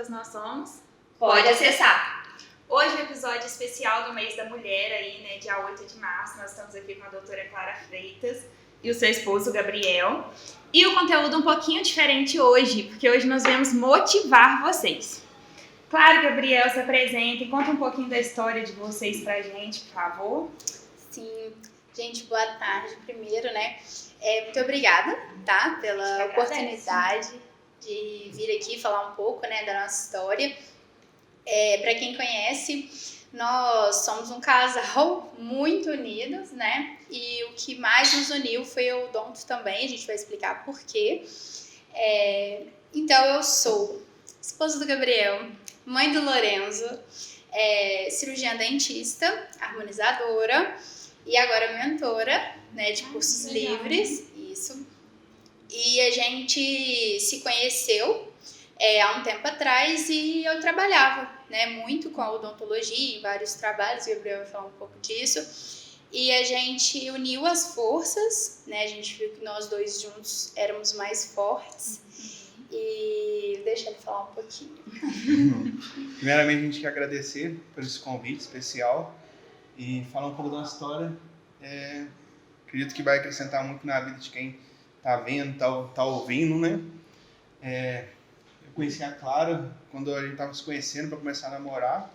quantas nós somos? Pode acessar. Hoje é o episódio especial do mês da mulher aí, né, dia 8 de março, nós estamos aqui com a doutora Clara Freitas e o seu esposo, Gabriel. E o conteúdo um pouquinho diferente hoje, porque hoje nós viemos motivar vocês. Claro, Gabriel, se apresenta e conta um pouquinho da história de vocês pra gente, por favor. Sim, gente, boa tarde primeiro, né? Muito obrigada, tá, pela oportunidade de vir aqui falar um pouco, né, da nossa história. Para quem conhece, nós somos um casal muito unidos, né? E o que mais nos uniu foi o odonto também, a gente vai explicar por quê. Então, eu sou esposa do Gabriel, mãe do Lorenzo, cirurgiã dentista, harmonizadora e agora mentora, né, de cursos livres, isso. E a gente se conheceu há um tempo atrás e eu trabalhava, né, muito com a odontologia em vários trabalhos, o Gabriel vai falar um pouco disso. E a gente uniu as forças, né, a gente viu que nós dois juntos éramos mais fortes. E deixa ele falar um pouquinho. Primeiramente, a gente quer agradecer por esse convite especial e falar um pouco da nossa história. Acredito que vai acrescentar muito na vida de quem está vendo, tá ouvindo, né? Eu conheci a Clara quando a gente estava se conhecendo para começar a namorar.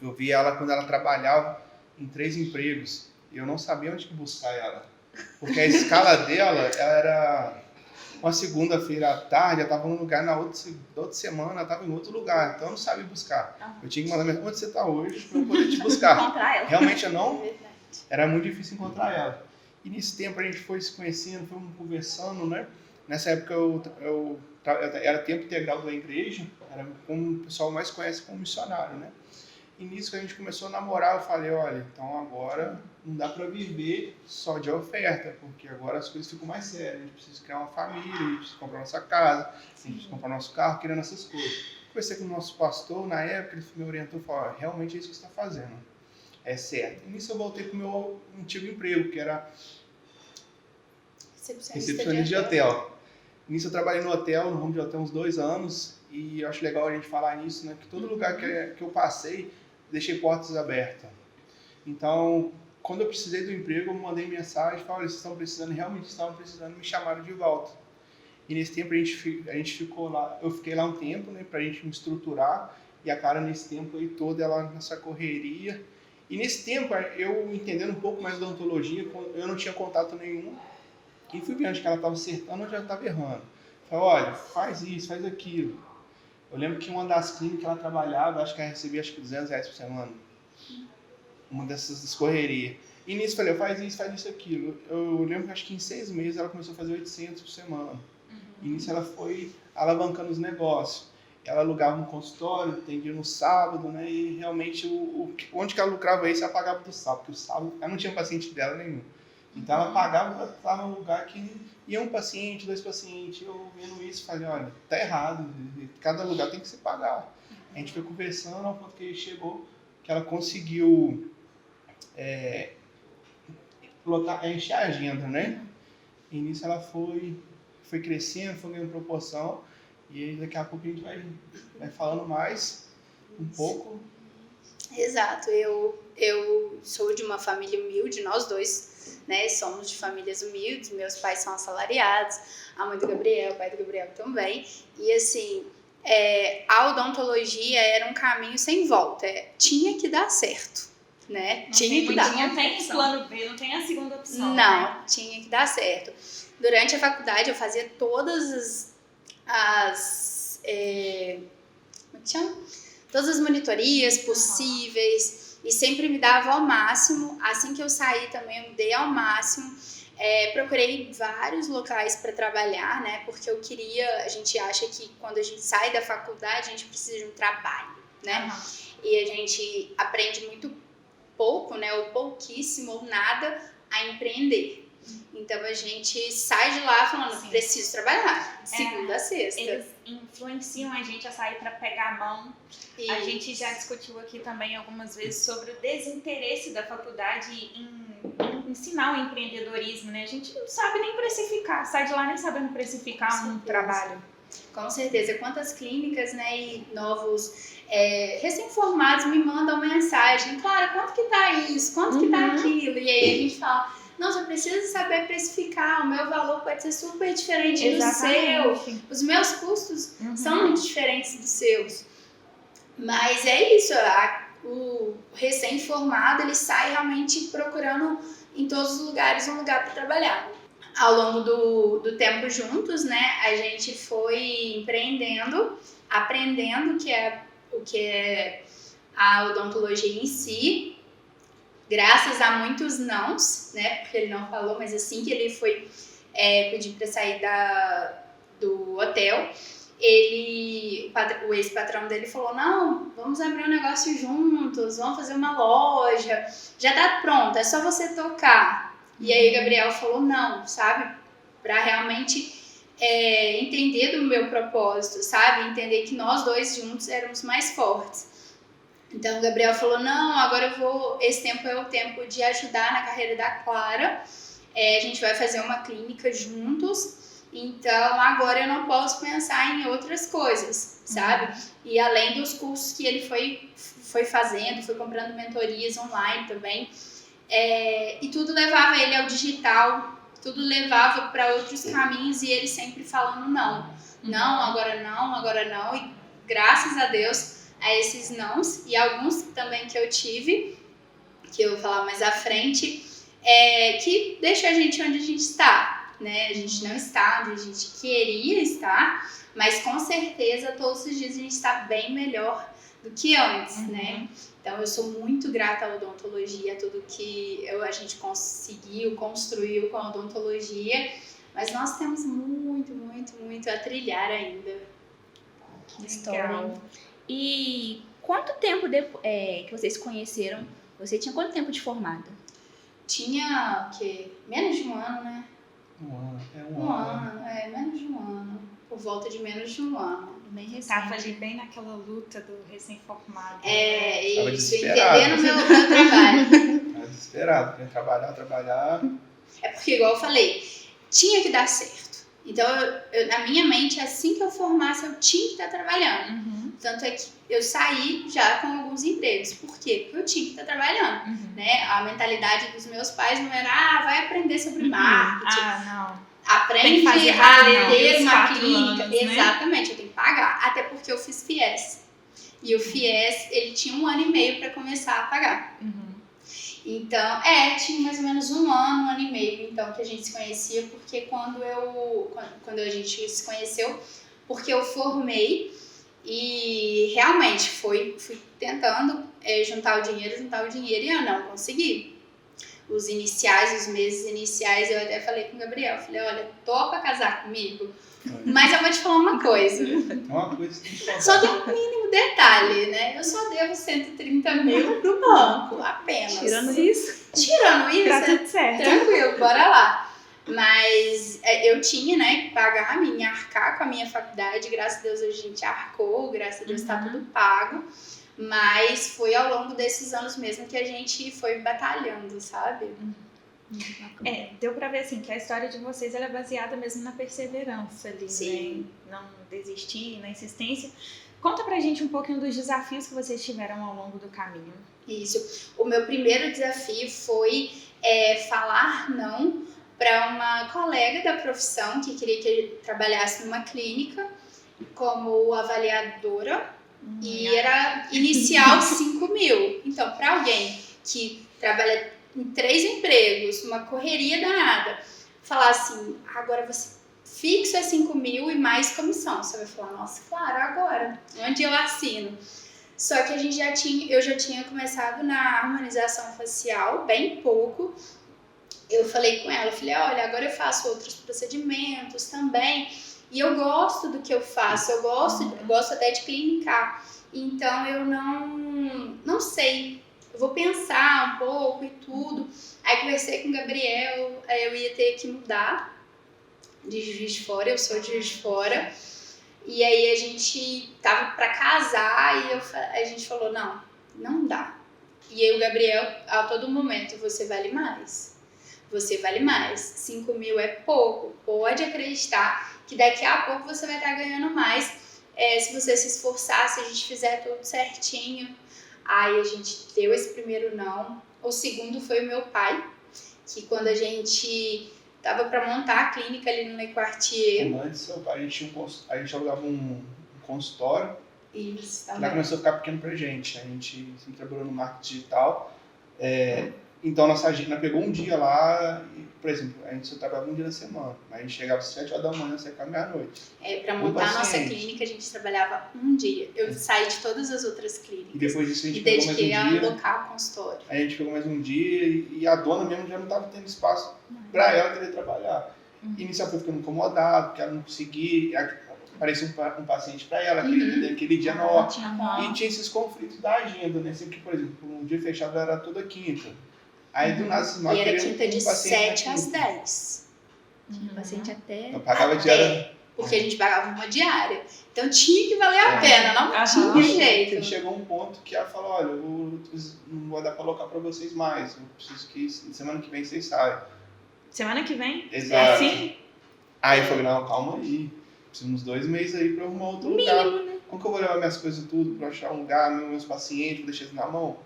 Eu vi ela quando ela trabalhava em 3 empregos e eu não sabia onde buscar ela, porque a escala dela era uma segunda-feira à tarde, ela estava num lugar, na outra semana ela estava em outro lugar, então eu não sabia buscar. Eu tinha que mandar mensagem: onde você está hoje para eu poder te buscar. Encontrar ela. Realmente era muito difícil encontrar ela. E nesse tempo a gente foi se conhecendo, fomos conversando, né? Nessa época eu era tempo integral da igreja, era como o pessoal mais conhece como missionário, né? E nisso que a gente começou a namorar, eu falei: olha, então agora não dá para viver só de oferta, porque agora as coisas ficam mais sérias, a gente precisa criar uma família, a gente precisa comprar nossa casa, a gente precisa comprar nosso carro, querendo essas coisas. Conversei com o nosso pastor, na época ele me orientou e falou: realmente é isso que você está fazendo, é certo. E nisso eu voltei para o meu antigo emprego, que era recepcionista de hotel. Nisso eu trabalhei no hotel, no ramo de hotel, uns 2 anos, e eu acho legal a gente falar nisso, né? Que todo lugar que eu passei, deixei portas abertas. Então, quando eu precisei do emprego, eu mandei mensagem, falei: olha, vocês estão precisando, realmente estavam precisando, me chamaram de volta. E nesse tempo a gente ficou lá, eu fiquei lá um tempo, né, pra gente me estruturar, e a cara nesse tempo aí toda ela nessa correria. E nesse tempo, eu entendendo um pouco mais da odontologia, eu não tinha contato nenhum, e fui vendo que ela estava acertando, eu já estava errando. Falei: olha, faz isso, faz aquilo. Eu lembro que uma das clínicas que ela trabalhava, acho que ela recebia R$200 por semana. Uma dessas correrias. E nisso eu falei: faz isso, aquilo. Eu lembro que acho que em 6 meses ela começou a fazer 800 por semana. E nisso ela foi alavancando os negócios. Ela alugava um consultório, atendia no sábado, né? E realmente onde que ela lucrava isso, ela pagava do sábado, porque o sábado ela não tinha paciente dela nenhum. Então ela pagava, ela estava num lugar que ia um paciente, 2 pacientes. Eu vendo isso, falei: olha, tá errado, cada lugar tem que se pagar. A gente foi conversando ao ponto que chegou, que ela conseguiu encher a agenda, né? E nisso ela foi crescendo, foi ganhando proporção, e daqui a pouco a gente vai falando mais um pouco. Exato, eu sou de uma família humilde, nós dois, né, somos de famílias humildes, meus pais são assalariados, a mãe do Gabriel, o pai do Gabriel também, e assim, a odontologia era um caminho sem volta, tinha que dar certo, né, Não tinha que dar. Não tem plano B, não tem a segunda opção. Não, né? Tinha que dar certo. Durante a faculdade eu fazia todas como que chama? Todas as monitorias possíveis e sempre me dava ao máximo. Assim que eu saí também eu me dei ao máximo. Procurei vários locais para trabalhar, né? Porque eu queria, a gente acha que quando a gente sai da faculdade a gente precisa de um trabalho, né? E a gente aprende muito pouco, né? Ou pouquíssimo ou nada a empreender. Então a gente sai de lá falando: sim, preciso trabalhar, segunda a sexta. Eles influenciam a gente a sair para pegar a mão. Isso. A gente já discutiu aqui também algumas vezes sobre o desinteresse da faculdade em ensinar o empreendedorismo, né? A gente não sabe nem precificar, sai de lá nem sabendo precificar um trabalho. Com certeza. Quantas clínicas, né, e novos recém-formados me mandam mensagem. Clara, quanto que tá isso? Quanto que tá aquilo? E aí a gente fala, nossa, eu preciso saber precificar. O meu valor pode ser super diferente do seu. Os meus custos são muito diferentes dos seus. Mas é isso, o recém-formado, ele sai realmente procurando em todos os lugares um lugar para trabalhar. Ao longo do tempo juntos, né, a gente foi empreendendo, aprendendo o que é a odontologia em si, graças a muitos nãos, né, porque ele não falou, mas assim que ele foi pedir para sair do hotel, o ex-patrão dele falou, não, vamos abrir um negócio juntos, vamos fazer uma loja, já tá pronto, é só você tocar. E aí o Gabriel falou não, sabe? Pra realmente entender do meu propósito, sabe? Entender que nós dois juntos éramos mais fortes. Então o Gabriel falou, não, agora esse tempo é o tempo de ajudar na carreira da Clara, a gente vai fazer uma clínica juntos. Então, agora eu não posso pensar em outras coisas, sabe? E além dos cursos que ele foi fazendo, foi comprando mentorias online também, e tudo levava ele ao digital, tudo levava para outros caminhos e ele sempre falando não. Não, agora não, agora não. E graças a Deus, a esses nãos e alguns também que eu tive, que eu vou falar mais à frente, que deixou a gente onde a gente está. Né? A gente não está onde a gente queria estar, mas com certeza todos os dias a gente está bem melhor do que antes, né? Então eu sou muito grata à odontologia, a tudo que a gente construiu com a odontologia, mas nós temos muito, muito, muito a trilhar ainda. Que história. E quanto tempo que vocês se conheceram? Você tinha quanto tempo de formada? Tinha, menos de um ano, né? Um ano. Menos de um ano. Por volta de menos de um ano. Bem recente. Tava ali bem naquela luta do recém-formado. Isso, entendendo meu trabalho. Tava desesperado, queria trabalhar. É porque, igual eu falei, tinha que dar certo. Então, na minha mente, assim que eu formasse, eu tinha que estar trabalhando. Tanto é que eu saí já com alguns empregos. Por quê? Porque eu tinha que estar trabalhando. Né? A mentalidade dos meus pais não era, vai aprender sobre marketing. Não. Aprende a ter uma clínica. Anos, exatamente, né? Eu tenho que pagar. Até porque eu fiz FIES. E o FIES, ele tinha 1 ano e meio para começar a pagar. Então, tinha mais ou menos 1 ano, 1 ano e meio, então, que a gente se conhecia, porque quando a gente se conheceu, porque eu formei e realmente fui tentando juntar o dinheiro e eu não consegui. Os meses iniciais, eu até falei com o Gabriel, falei, olha, topa casar comigo? Mas eu vou te falar uma coisa. Uma coisa que só tem um mínimo detalhe, né? Eu só devo 130 mil pro banco, apenas. Tirando isso, tá tudo certo. Tranquilo, bora lá. Mas eu tinha, né, que pagar, arcar com a minha faculdade. Graças a Deus a gente arcou, graças a Deus tá tudo pago. Mas foi ao longo desses anos mesmo que a gente foi batalhando, sabe? Deu pra ver assim que a história de vocês ela é baseada mesmo na perseverança ali, Sim. Né? Não desistir, na insistência. Conta pra gente um pouquinho dos desafios que vocês tiveram ao longo do caminho. Isso. O meu primeiro desafio foi falar não para uma colega da profissão que queria que eu trabalhasse numa clínica como avaliadora e era inicial 5 mil. Então, para alguém que trabalha em 3 empregos, uma correria danada, falar assim, agora você fixo é 5 mil e mais comissão. Você vai falar, nossa, claro, agora, onde eu assino? Só que eu já tinha começado na harmonização facial, bem pouco. Eu falei com ela, falei, olha, agora eu faço outros procedimentos também. E eu gosto do que eu faço, eu gosto até de clinicar. Então eu não sei, eu vou pensar um pouco e tudo. Aí conversei com o Gabriel, aí eu ia ter que mudar de Juiz de Fora, eu sou de Juiz de Fora. E aí a gente tava pra casar e a gente falou, não dá. E aí o Gabriel, a todo momento, você vale mais. você vale mais. 5 mil é pouco. Pode acreditar que daqui a pouco você vai estar ganhando mais. Se você se esforçar, se a gente fizer tudo certinho. Aí a gente deu esse primeiro não. O segundo foi o meu pai, que quando a gente tava para montar a clínica ali no Le Quartier. Antes, seu pai, a gente alugava um consultório. Isso, Lá também. começou a ficar pequeno pra gente. A gente sempre trabalhou no marketing digital. Então, nossa agenda pegou um dia lá, e, por exemplo, a gente só trabalhava um dia na semana. Mas a gente chegava às 7 horas da manhã, saía à meia-noite. Para montar a nossa clínica, a gente trabalhava um dia. Eu saí de todas as outras clínicas. E depois disso a gente e pegou mais um dediquei a dia. alocar o consultório. Aí a gente pegou mais um dia e a dona mesmo já não estava tendo espaço para ela querer trabalhar. E nisso ela foi ficando incomodada, porque ela não conseguia. Aparecia um paciente para ela, aquele dia na hora. E tinha esses conflitos da agenda, né? Sempre que, por exemplo, um dia fechado era toda quinta. Aí do nada se E era quinta de 7 às 10. Paciente até... Eu pagava diária. Porque a gente pagava uma diária. Então tinha que valer a pena, não tinha jeito. Chegou um ponto que ela falou, olha, eu não vou dar para alocar para vocês mais. Eu preciso que semana que vem vocês saiam. Semana que vem? Exato. Assim? Aí eu falei, não, calma aí. Preciso uns 2 meses aí para arrumar outro lugar. Né? Como que eu vou levar minhas coisas tudo para achar um lugar, meus pacientes, vou deixar eles na mão?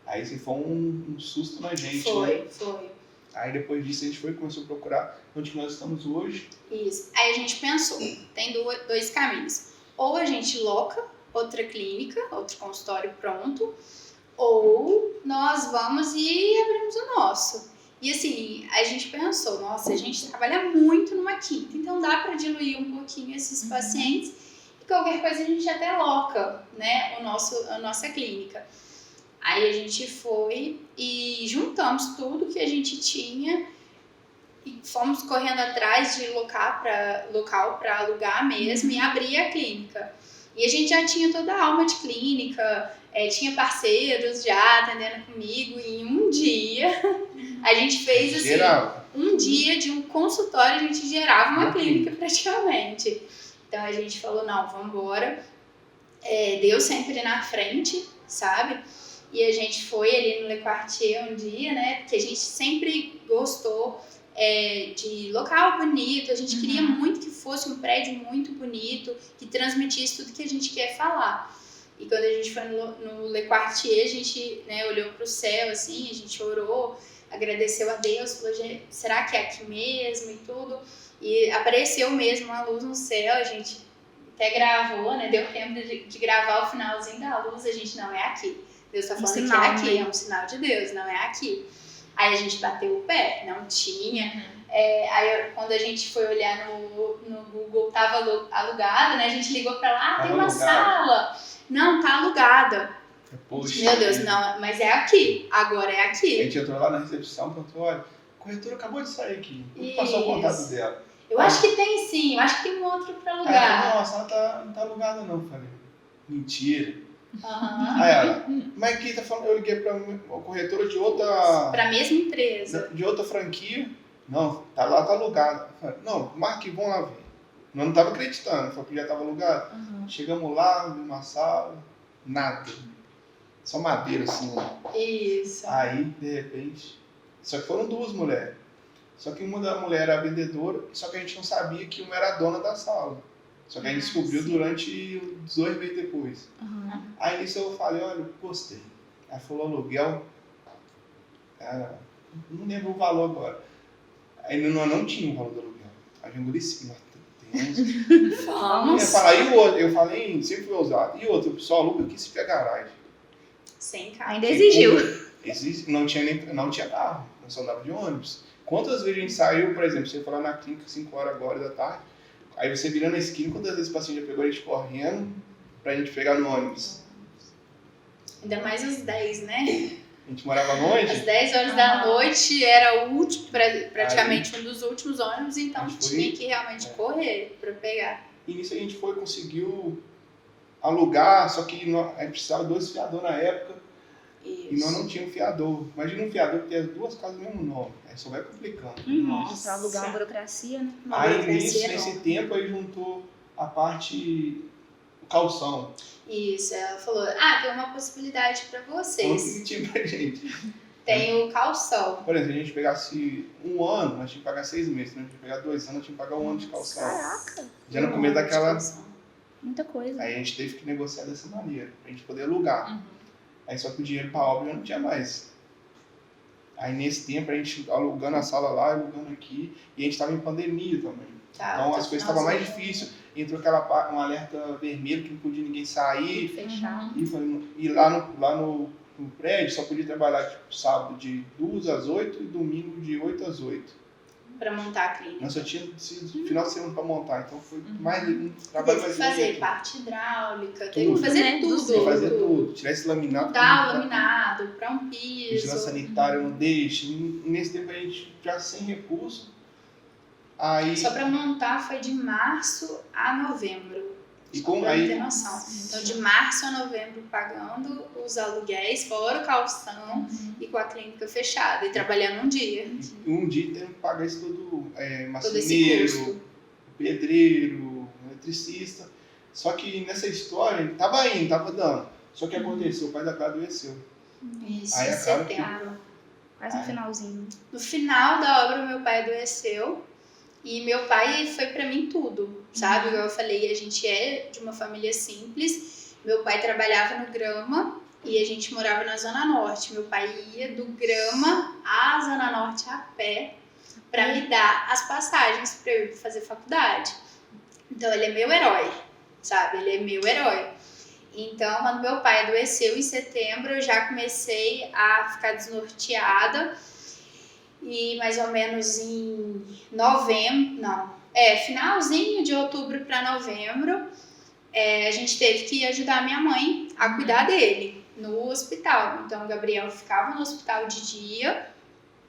Aí assim, foi um susto na gente. Foi. Aí depois disso a gente começou a procurar onde que nós estamos hoje. Isso. Aí a gente pensou, tem dois caminhos. Ou a gente loca outra clínica, outro consultório pronto, ou nós vamos e abrimos o nosso. E assim, a gente pensou, nossa, a gente trabalha muito numa quinta, então dá para diluir um pouquinho esses pacientes e qualquer coisa a gente até loca, né, a nossa clínica. Aí a gente foi e juntamos tudo que a gente tinha e fomos correndo atrás de local para alugar mesmo e abrir a clínica. E a gente já tinha toda a alma de clínica, tinha parceiros já atendendo comigo, e em um dia a gente fez assim, um dia de um consultório, a gente gerava uma clínica praticamente. Então a gente falou, não, vamos embora. Deus sempre na frente, sabe? E a gente foi ali no Le Quartier um dia, né? Porque a gente sempre gostou de local bonito, a gente queria muito que fosse um prédio muito bonito, que transmitisse tudo que a gente quer falar. E quando a gente foi no Le Quartier, a gente, né, olhou para o céu, assim, a gente orou, agradeceu a Deus, falou, será que é aqui mesmo e tudo? E apareceu mesmo uma luz no céu, a gente até gravou, né? Deu tempo de gravar o finalzinho da luz, a gente, não, é aqui. Deus tá falando que é aqui, é um sinal de Deus, não é aqui. Aí a gente bateu o pé, não tinha. Aí quando a gente foi olhar no Google, tava alugado, né? A gente ligou pra lá, tem uma sala. Não, tá alugada. Poxa, meu Deus, não, mas é aqui, agora é aqui. A gente entrou lá na recepção e falou, olha, a corretora acabou de sair aqui, passou o contato dela. Eu acho que tem sim, eu acho que tem um outro pra alugar. Aí, nossa, ela não tá alugada não, falei, mentira. Uhum. Aí ela, mas aqui tá falando, eu liguei pra uma corretora de outra... Pra mesma empresa. De outra franquia. Não, tá lá, tá alugado. Falei, não, marque, vão lá ver. Eu não tava acreditando, falei que já tava alugado. Chegamos lá, numa sala, nada. Só madeira assim, né? Isso. Aí, de repente, só que foram 2 mulheres. Só que uma da mulher era a vendedora, só que a gente não sabia que uma era a dona da sala. Só que a gente descobriu durante 2 meses depois. Aí nisso eu falei, olha, gostei. Ela falou aluguel, não lembro o valor agora. Aí não tinha o valor do aluguel. Aí eu engoli sim, Vamos. Eu falei, sempre fui ousado. E outro, o pessoal aluga aqui se tiver garagem. Sem carro. Ainda exigiu. Não tinha carro, nós só andava de ônibus. Quantas vezes a gente saiu, por exemplo, você foi lá na clínica 5 horas agora da tarde, aí você virando a esquina, quantas vezes o paciente já pegou a gente correndo pra gente pegar no ônibus? Ainda mais às 10, né? A gente morava longe? Às 10 horas da noite era o último, praticamente um dos últimos ônibus, então tinha que realmente correr pra pegar. E nisso a gente conseguiu alugar, só que a gente precisava de 2 fiadores na época. Isso. E nós não tínhamos fiador. Imagina um fiador que tem as 2 casas no mesmo nome. Aí só vai complicando. Nossa, pra alugar uma burocracia, né? Aí nesse tempo, aí juntou a parte calção. Isso, ela falou, tem uma possibilidade pra vocês. Falou que tinha pra gente. Tem o calção. Por exemplo, se a gente pegasse um ano, nós tínhamos que pagar 6 meses. Se a gente pegar 2 anos, nós tínhamos que pagar um ano de calção. Caraca, Já no começo daquela... muita coisa. Aí a gente teve que negociar dessa maneira, pra gente poder alugar. Aí só que o dinheiro pra obra já não tinha mais. Aí nesse tempo a gente alugando a sala lá, alugando aqui, e a gente tava em pandemia também. Então as coisas estavam mais difíceis. Entrou um alerta vermelho que não podia ninguém sair. Fechar. E lá no prédio só podia trabalhar tipo, sábado de 2 às 8 e domingo de 8 às 8. Pra montar a clínica. Nós só tinha final de semana pra montar, então foi mais um trabalho Teve que mais fazer bonito. parte hidráulica, Tudo. teve que fazer Né? tudo. Tem que fazer tudo, tirar esse laminado. Mudar o laminado pra um piso. Vigilância sanitária não deixa. Nesse tempo a gente já sem recurso. Aí, Só pra montar foi de março a novembro. e Só com, pra aí ter noção. Então de março a novembro pagando os aluguéis, fora o calção e com a clínica fechada. E trabalhando um dia. um dia tendo que pagar isso tudo, Todo esse marceneiro, custo. pedreiro, eletricista. Só que nessa história, tava indo, tava dando. Só que aconteceu, o pai da Clara adoeceu. Isso, Aí em acaba que- setembro. Quase no finalzinho. No final da obra, meu pai adoeceu. E meu pai foi pra mim tudo, sabe? Igual eu falei, a gente é de uma família simples. Meu pai trabalhava no Grama e a gente morava na Zona Norte. Meu pai ia do Grama à Zona Norte a pé pra me dar as passagens pra eu ir fazer faculdade. Então ele é meu herói, sabe? Ele é meu herói. Então, quando meu pai adoeceu em setembro, eu já comecei a ficar desnorteada. E mais ou menos em novembro, finalzinho de outubro para novembro, a gente teve que ajudar minha mãe a cuidar dele no hospital. Então o Gabriel ficava no hospital de dia,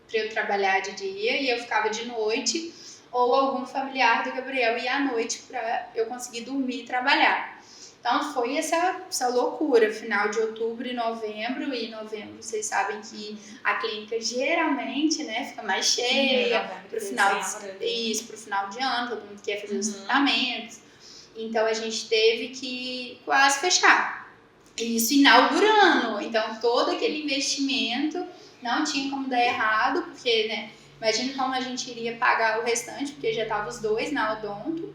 para eu trabalhar de dia, e eu ficava de noite, ou algum familiar do Gabriel ia à noite para eu conseguir dormir e trabalhar. Então foi essa loucura, final de outubro e novembro vocês sabem que a clínica geralmente, né, fica mais cheia pro final de ano, todo mundo quer fazer os tratamentos. Então a gente teve que quase fechar. Isso inaugurando. Então todo aquele investimento não tinha como dar errado, porque, né, imagina como a gente iria pagar o restante, porque já estavam os dois na odonto.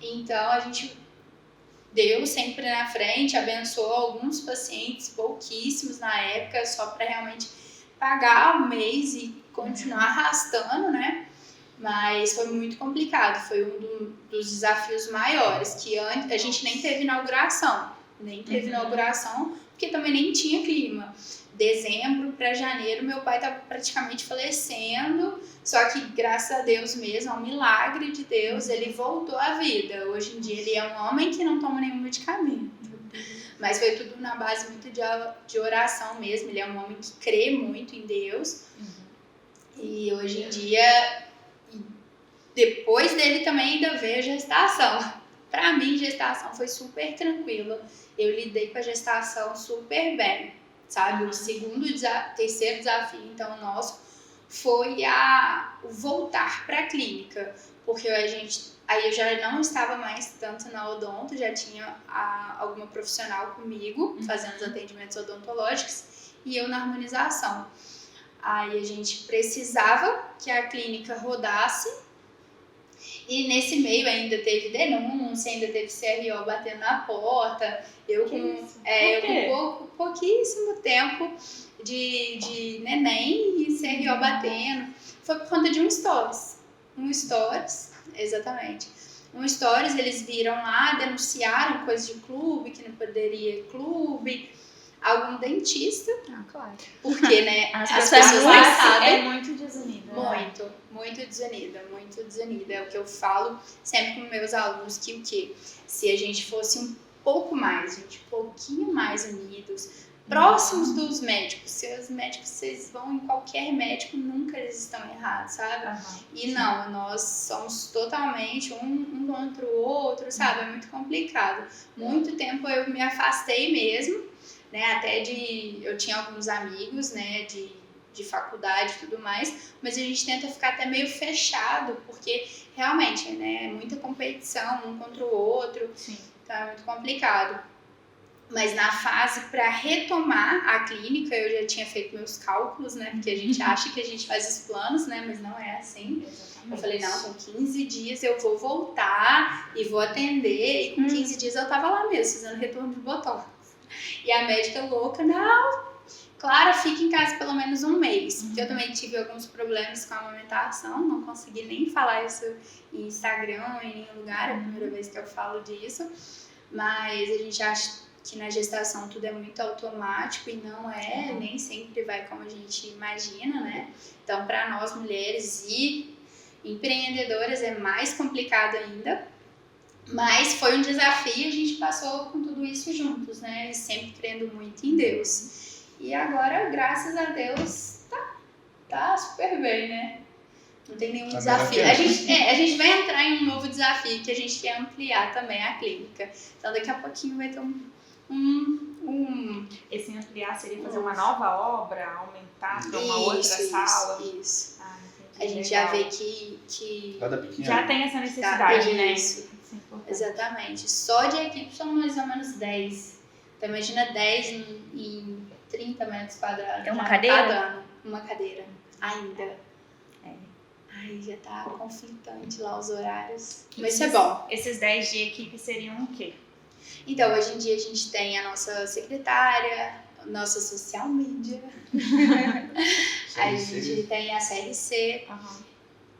Então a gente deu sempre na frente, abençoou alguns pacientes, pouquíssimos na época, só para realmente pagar o mês e continuar arrastando, né? Mas foi muito complicado, foi um dos desafios maiores, que antes a gente nem teve inauguração, porque também nem tinha clima. Dezembro para janeiro, meu pai estava praticamente falecendo, só que graças a Deus mesmo, ao milagre de Deus, ele voltou à vida. Hoje em dia ele é um homem que não toma nenhum medicamento, mas foi tudo na base muito de oração mesmo. Ele é um homem que crê muito em Deus, e hoje em dia, depois dele também ainda veio a gestação. Para mim, gestação foi super tranquila, eu lidei com a gestação super bem. Sabe, o terceiro desafio, então, nosso, foi o voltar para a clínica, porque aí eu já não estava mais tanto na odonto, já tinha alguma profissional comigo, fazendo os atendimentos odontológicos, e eu na harmonização. Aí a gente precisava que a clínica rodasse, e nesse meio ainda teve denúncia, ainda teve CRO batendo na porta. Eu com pouquíssimo tempo de neném e CRO batendo. Foi por conta de um stories. Exatamente. Um stories, eles viram lá, denunciaram coisa de clube, que não poderia clube. Algum dentista. Claro. Porque, né, As as pessoas pessoas lá não sabem. É muito desunida. Muito desunida. É o que eu falo sempre com meus alunos, que o quê? Se a gente fosse um pouquinho mais unidos, próximos dos médicos. Se os médicos, vocês vão em qualquer médico, nunca eles estão errados, sabe? E não, nós somos totalmente um contra o outro, sabe? É muito complicado. Muito tempo eu me afastei mesmo, né? Até eu tinha alguns amigos, né, de faculdade e tudo mais, mas a gente tenta ficar até meio fechado, porque realmente, né, é muita competição um contra o outro. Sim. Então é muito complicado. Mas na fase para retomar a clínica, eu já tinha feito meus cálculos, né? Porque a gente acha que a gente faz os planos, né? Mas não é assim. Exatamente. Eu falei, não, com 15 dias eu vou voltar e vou atender. E com 15 dias eu tava lá mesmo, fazendo retorno de botox. E a médica louca, não, Clara, fica em casa pelo menos um mês. Porque eu também tive alguns problemas com a amamentação, não consegui nem falar isso em Instagram, em nenhum lugar, é a primeira vez que eu falo disso. Mas a gente acha que na gestação tudo é muito automático e não é, nem sempre vai como a gente imagina, né? Então, para nós mulheres e empreendedoras é mais complicado ainda, mas foi um desafio, a gente passou com tudo isso juntos, né? E sempre crendo muito em Deus. E agora, graças a Deus, tá super bem, né? Não tem nenhum desafio. A gente vai entrar em um novo desafio que a gente quer ampliar também a clínica. Então, daqui a pouquinho vai ter Esse ampliar seria fazer uma nova obra, aumentar para uma outra sala? Isso. Ah, a gente já vê que já tem essa necessidade, né? Isso. Exatamente. Só de equipe são mais ou menos 10. Então, imagina 10 em 30 metros quadrados. É uma cadeira? Cada ano. Uma cadeira. Ainda. Ai, já tá conflitante lá os horários. Mas isso é bom. Esses 10 de equipe seriam o quê? Então, hoje em dia a gente tem a nossa secretária, nossa social media, a gente tem a CRC,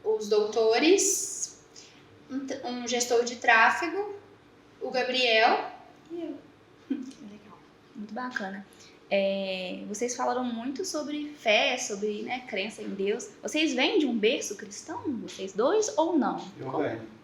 os doutores, um gestor de tráfego, o Gabriel e eu. Legal, muito bacana. Vocês falaram muito sobre fé, sobre, né, crença em Deus. Vocês vêm de um berço cristão, vocês dois, ou não? Eu venho.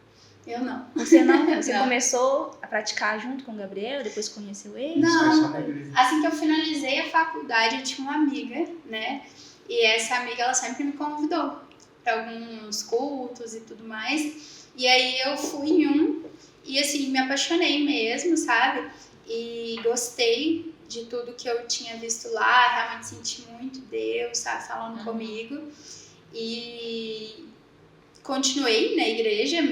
Eu não. Você não? Você Não. começou a praticar junto com o Gabriel, depois conheceu ele? Não, assim que eu finalizei a faculdade, eu tinha uma amiga, né? E essa amiga, ela sempre me convidou para alguns cultos e tudo mais. E aí eu fui em um e, assim, me apaixonei mesmo, sabe? E gostei de tudo que eu tinha visto lá, realmente senti muito Deus, sabe? Falando comigo. E continuei na igreja,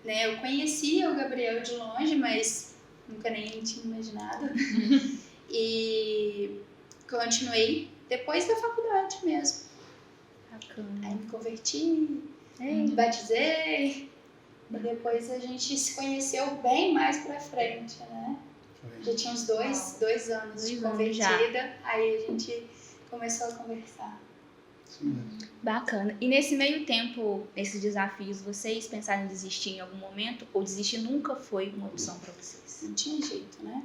né? Eu conhecia o Gabriel de longe, mas nunca nem tinha imaginado. E continuei depois da faculdade mesmo. Bacana. Aí me converti, me batizei. E depois a gente se conheceu bem mais pra frente, né? Já tinha uns dois anos de convertida. Aí a gente começou a conversar. Bacana. E nesse meio tempo, nesses desafios, vocês pensaram em desistir em algum momento? Ou desistir nunca foi uma opção para vocês? Não tinha jeito, né?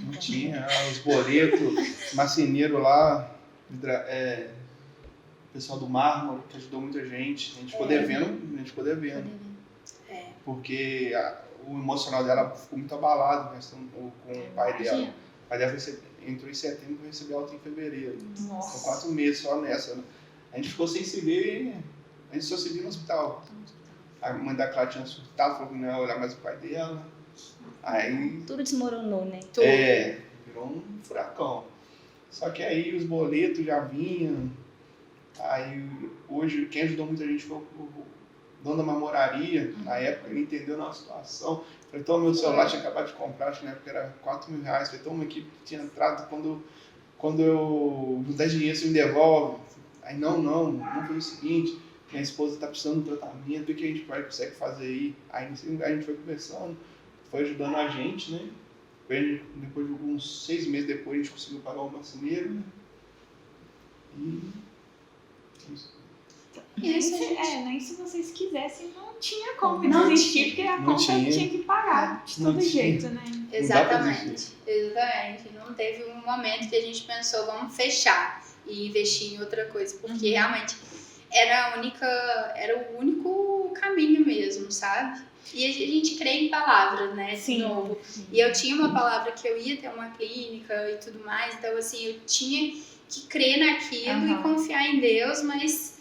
Não tinha. Os boletos, marceneiro lá, o pessoal do mármore, que ajudou muita gente. A gente ficou devendo. Porque o emocional dela ficou muito abalado com o pai dela. O pai dela entrou em setembro e recebeu alta em fevereiro. Nossa. São 4 meses só nessa, né? A gente ficou sem se ver, a gente só se viu no hospital. A mãe da Clara tinha surtado, falou que não ia olhar mais o pai dela. Aí... Tudo desmoronou, né? Tudo. Virou um furacão. Só que aí os boletos já vinham. Aí hoje, quem ajudou muita gente foi o dono da marmoraria. Na época ele entendeu a nossa situação. Falei, toma meu celular, tinha acabado de comprar, acho que na época era R$4.000. Falei, toma aqui, que tinha entrado quando eu juntar dinheiro, você me devolve. Aí vamos fazer o seguinte, minha esposa tá precisando de um tratamento, o que a gente consegue fazer aí? Aí a gente foi conversando, foi ajudando a gente, né? Depois de uns 6 meses depois a gente conseguiu pagar o marceneiro. E Nem se vocês quisessem, não tinha como desistir, porque a conta tinha que pagar de todo jeito, né? Exatamente. Não teve um momento que a gente pensou, vamos fechar e investir em outra coisa, porque realmente era o único caminho mesmo, sabe? E a gente crê em palavras, né? Sim. De novo. E eu tinha uma palavra que eu ia ter uma clínica e tudo mais, então assim, eu tinha que crer naquilo e confiar em Deus, mas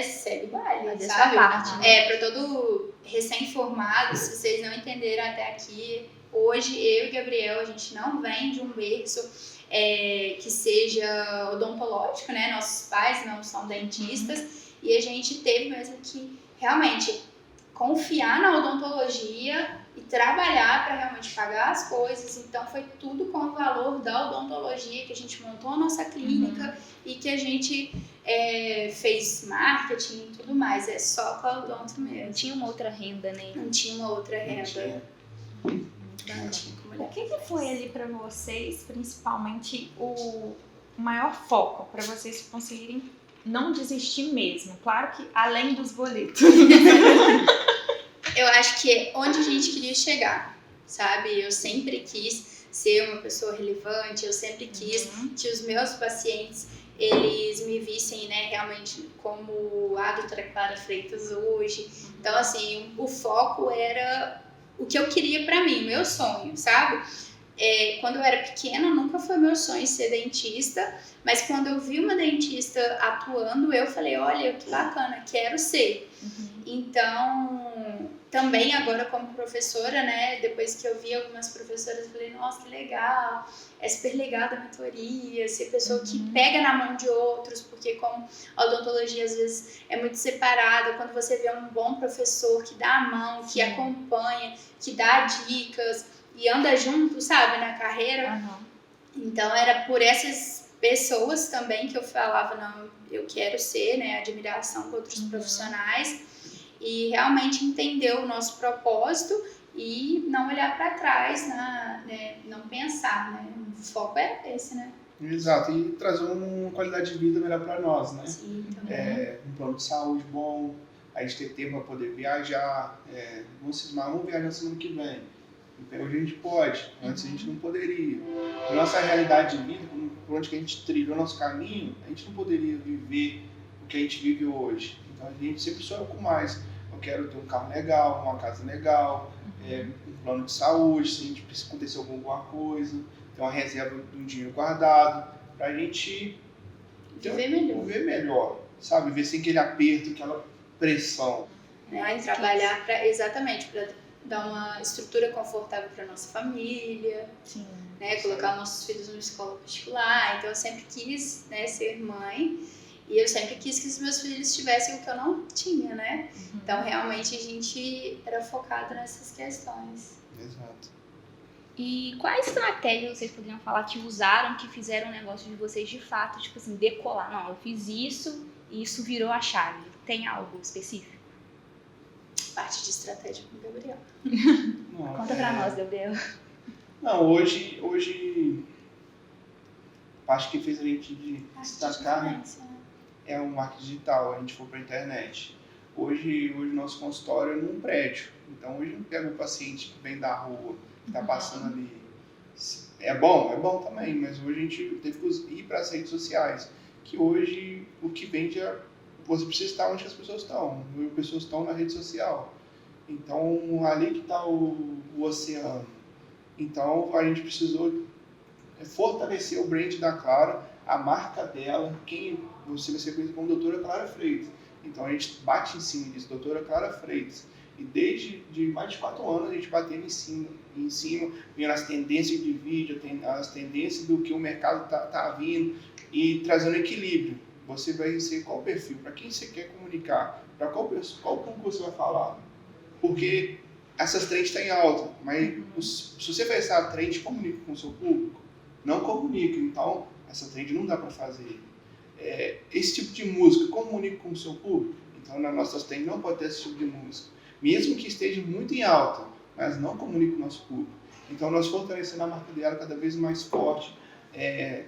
segue o baile, sabe? Para todo recém-formado, se vocês não entenderam até aqui, hoje eu e Gabriel, a gente não vem de um berço que seja odontológico, né? Nossos pais não são dentistas e a gente teve mesmo que realmente confiar na odontologia e trabalhar para realmente pagar as coisas. Então foi tudo com o valor da odontologia que a gente montou a nossa clínica e que a gente fez marketing e tudo mais. É só com a odonto mesmo. Não tinha uma outra renda, né? Não tinha uma outra renda. Não tinha como O que foi ali pra vocês, principalmente, o maior foco para vocês conseguirem não desistir mesmo? Claro que além dos boletos. Eu acho que é onde a gente queria chegar, sabe? Eu sempre quis ser uma pessoa relevante, eu sempre quis que os meus pacientes, eles me vissem, né, realmente como a doutora Clara Freitas hoje. Então, assim, o foco era o que eu queria pra mim, o meu sonho, sabe? Quando eu era pequena, nunca foi meu sonho ser dentista, mas quando eu vi uma dentista atuando, eu falei, olha, que bacana, quero ser. Então, também agora como professora, né, depois que eu vi algumas professoras, eu falei, nossa, que legal, é super legal da mentoria, ser pessoa que pega na mão de outros, porque como a odontologia às vezes é muito separada, quando você vê um bom professor que dá a mão, que acompanha, que dá dicas e anda junto, sabe, na carreira. Então era por essas pessoas também que eu falava, não, eu quero ser, né, admiração com outros profissionais e realmente entender o nosso propósito e não olhar para trás, né, não pensar, né, o foco é esse, né. Exato, e trazer uma qualidade de vida melhor para nós, né? Sim, também. Um plano de saúde bom, a gente ter tempo para poder viajar, vamos viajar semana que vem. Então hoje a gente pode, antes a gente não poderia. A nossa realidade de vida, por onde que a gente trilhou nosso caminho, a gente não poderia viver o que a gente vive hoje. Então a gente sempre sonha com mais. Eu quero ter um carro legal, uma casa legal, um plano de saúde, se a gente precisa acontecer alguma coisa, ter uma reserva de um dinheiro guardado, para a gente viver melhor, sabe? Viver sem aquele aperto, aquela pressão. Trabalhar exatamente para dar uma estrutura confortável para nossa família, né? Colocar nossos filhos numa escola particular. Então eu sempre quis, né, ser mãe e eu sempre quis que os meus filhos tivessem o que eu não tinha, né? Então realmente a gente era focado nessas questões. Exato. E quais estratégias vocês poderiam falar que usaram, que fizeram o negócio de vocês de fato, tipo assim, decolar? Não, eu fiz isso e isso virou a chave. Tem algo específico? Parte de estratégia com o Gabriel. Conta pra nós, Gabriel. Não, hoje a parte que fez a gente destacar é o marketing digital, a gente for para a internet. Hoje o nosso consultório é num prédio, então hoje não pega o paciente que vem da rua, que está passando ali. É bom também, mas hoje a gente teve que ir para as redes sociais, que hoje o que vende é você precisa estar onde as pessoas estão. As pessoas estão na rede social. Então, ali que está o oceano. Então, a gente precisou fortalecer o brand da Clara, a marca dela, quem você vai ser conhecido como doutora Clara Freitas. Então, a gente bate em cima disso, doutora Clara Freitas. E desde mais de 4 anos, a gente batendo em cima, vendo as tendências de vídeo, as tendências do que o mercado tá vindo e trazendo equilíbrio. Você vai ser qual perfil, para quem você quer comunicar, para qual público você vai falar. Porque essas trends estão em alta, mas se você faz essa trend, comunica com o seu público? Não comunica, então essa trend não dá para fazer. Esse tipo de música, comunica com o seu público? Então nas nossas trends não pode ter esse tipo de música. Mesmo que esteja muito em alta, mas não comunica com o nosso público. Então nós fortalecendo a marca dela cada vez mais forte,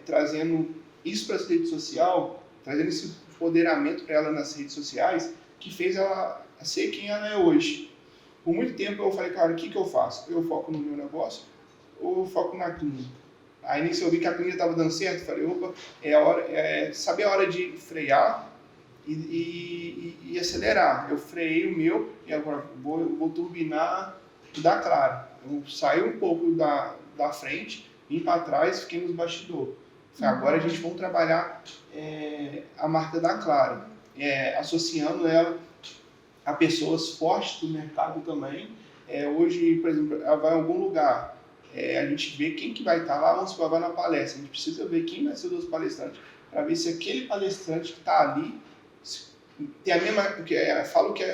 trazendo isso para as redes sociais, trazendo esse empoderamento para ela nas redes sociais, que fez ela ser quem ela é hoje. Por muito tempo eu falei, cara, o que eu faço? Eu foco no meu negócio ou eu foco na clínica? Aí nisso eu vi que a clínica estava dando certo, falei, opa, saber a hora de frear e acelerar. Eu freiei o meu e agora vou turbinar da Clara. Eu saí um pouco da frente, vim para trás, fiquei nos bastidores. Agora a gente vai trabalhar a marca da Clara, associando ela a pessoas fortes do mercado também. Hoje, por exemplo, ela vai em algum lugar, a gente vê quem que vai estar lá, vamos supor, vai na palestra, a gente precisa ver quem vai ser os palestrantes, para ver se aquele palestrante que está ali tem a mesma, falo que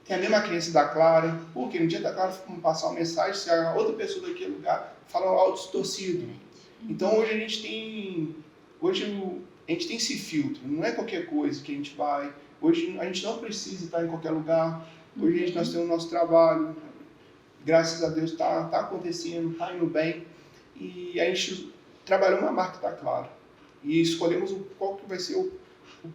tem a mesma crença da Clara, porque no dia da Clara vamos passar uma mensagem, se a outra pessoa daquele lugar fala algo distorcido. Então hoje a gente tem esse filtro, não é qualquer coisa que a gente vai, hoje a gente não precisa estar em qualquer lugar, hoje nós temos o nosso trabalho, graças a Deus está acontecendo, está indo bem, e a gente trabalhou uma marca da Clara, e escolhemos qual que vai ser o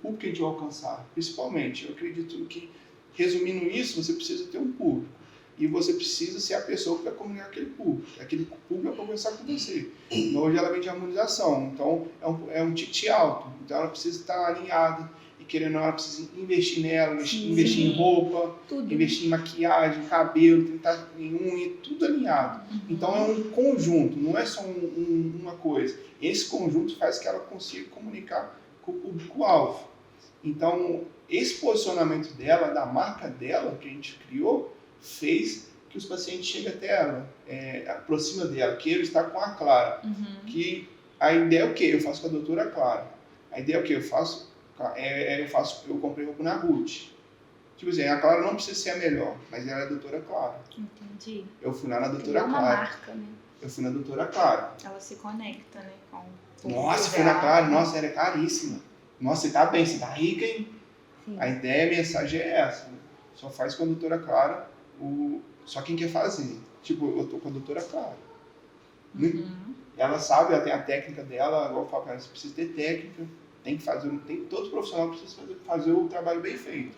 público que a gente vai alcançar, principalmente. Eu acredito que, resumindo isso, você precisa ter um público. E você precisa ser a pessoa que vai comunicar aquele público. Aquele público vai conversar com você. Então, hoje ela vem de harmonização. Então, é um ticket alto. Então, ela precisa estar alinhada. E querendo ou não, ela precisa investir nela, investir em roupa, investir em maquiagem, cabelo, tentar em unha, tudo alinhado. Então, é um conjunto, não é só uma coisa. Esse conjunto faz que ela consiga comunicar com o público-alvo. Então, esse posicionamento dela, da marca dela, que a gente criou, fez que os pacientes cheguem até ela, aproxima dela, queiram estar com a Clara. Que a ideia é o quê? Eu faço com a doutora Clara. A ideia é o quê? Eu comprei roupa na Ruth. Tipo assim, a Clara não precisa ser a melhor, mas ela é a doutora Clara. Entendi. Eu fui lá na doutora É uma Clara. marca, né? Eu fui na doutora Clara. Ela se conecta, né, com Nossa, fui na Clara. Nossa, ela é caríssima. Nossa, você tá bem, você tá rica, hein? Sim. A ideia, a mensagem é essa. Só faz com a doutora Clara só quem quer fazer. Tipo, eu tô com a doutora Clara. Ela sabe, ela tem a técnica dela, igual eu falo, cara, você precisa ter técnica, tem que fazer, todo profissional precisa fazer o trabalho bem feito.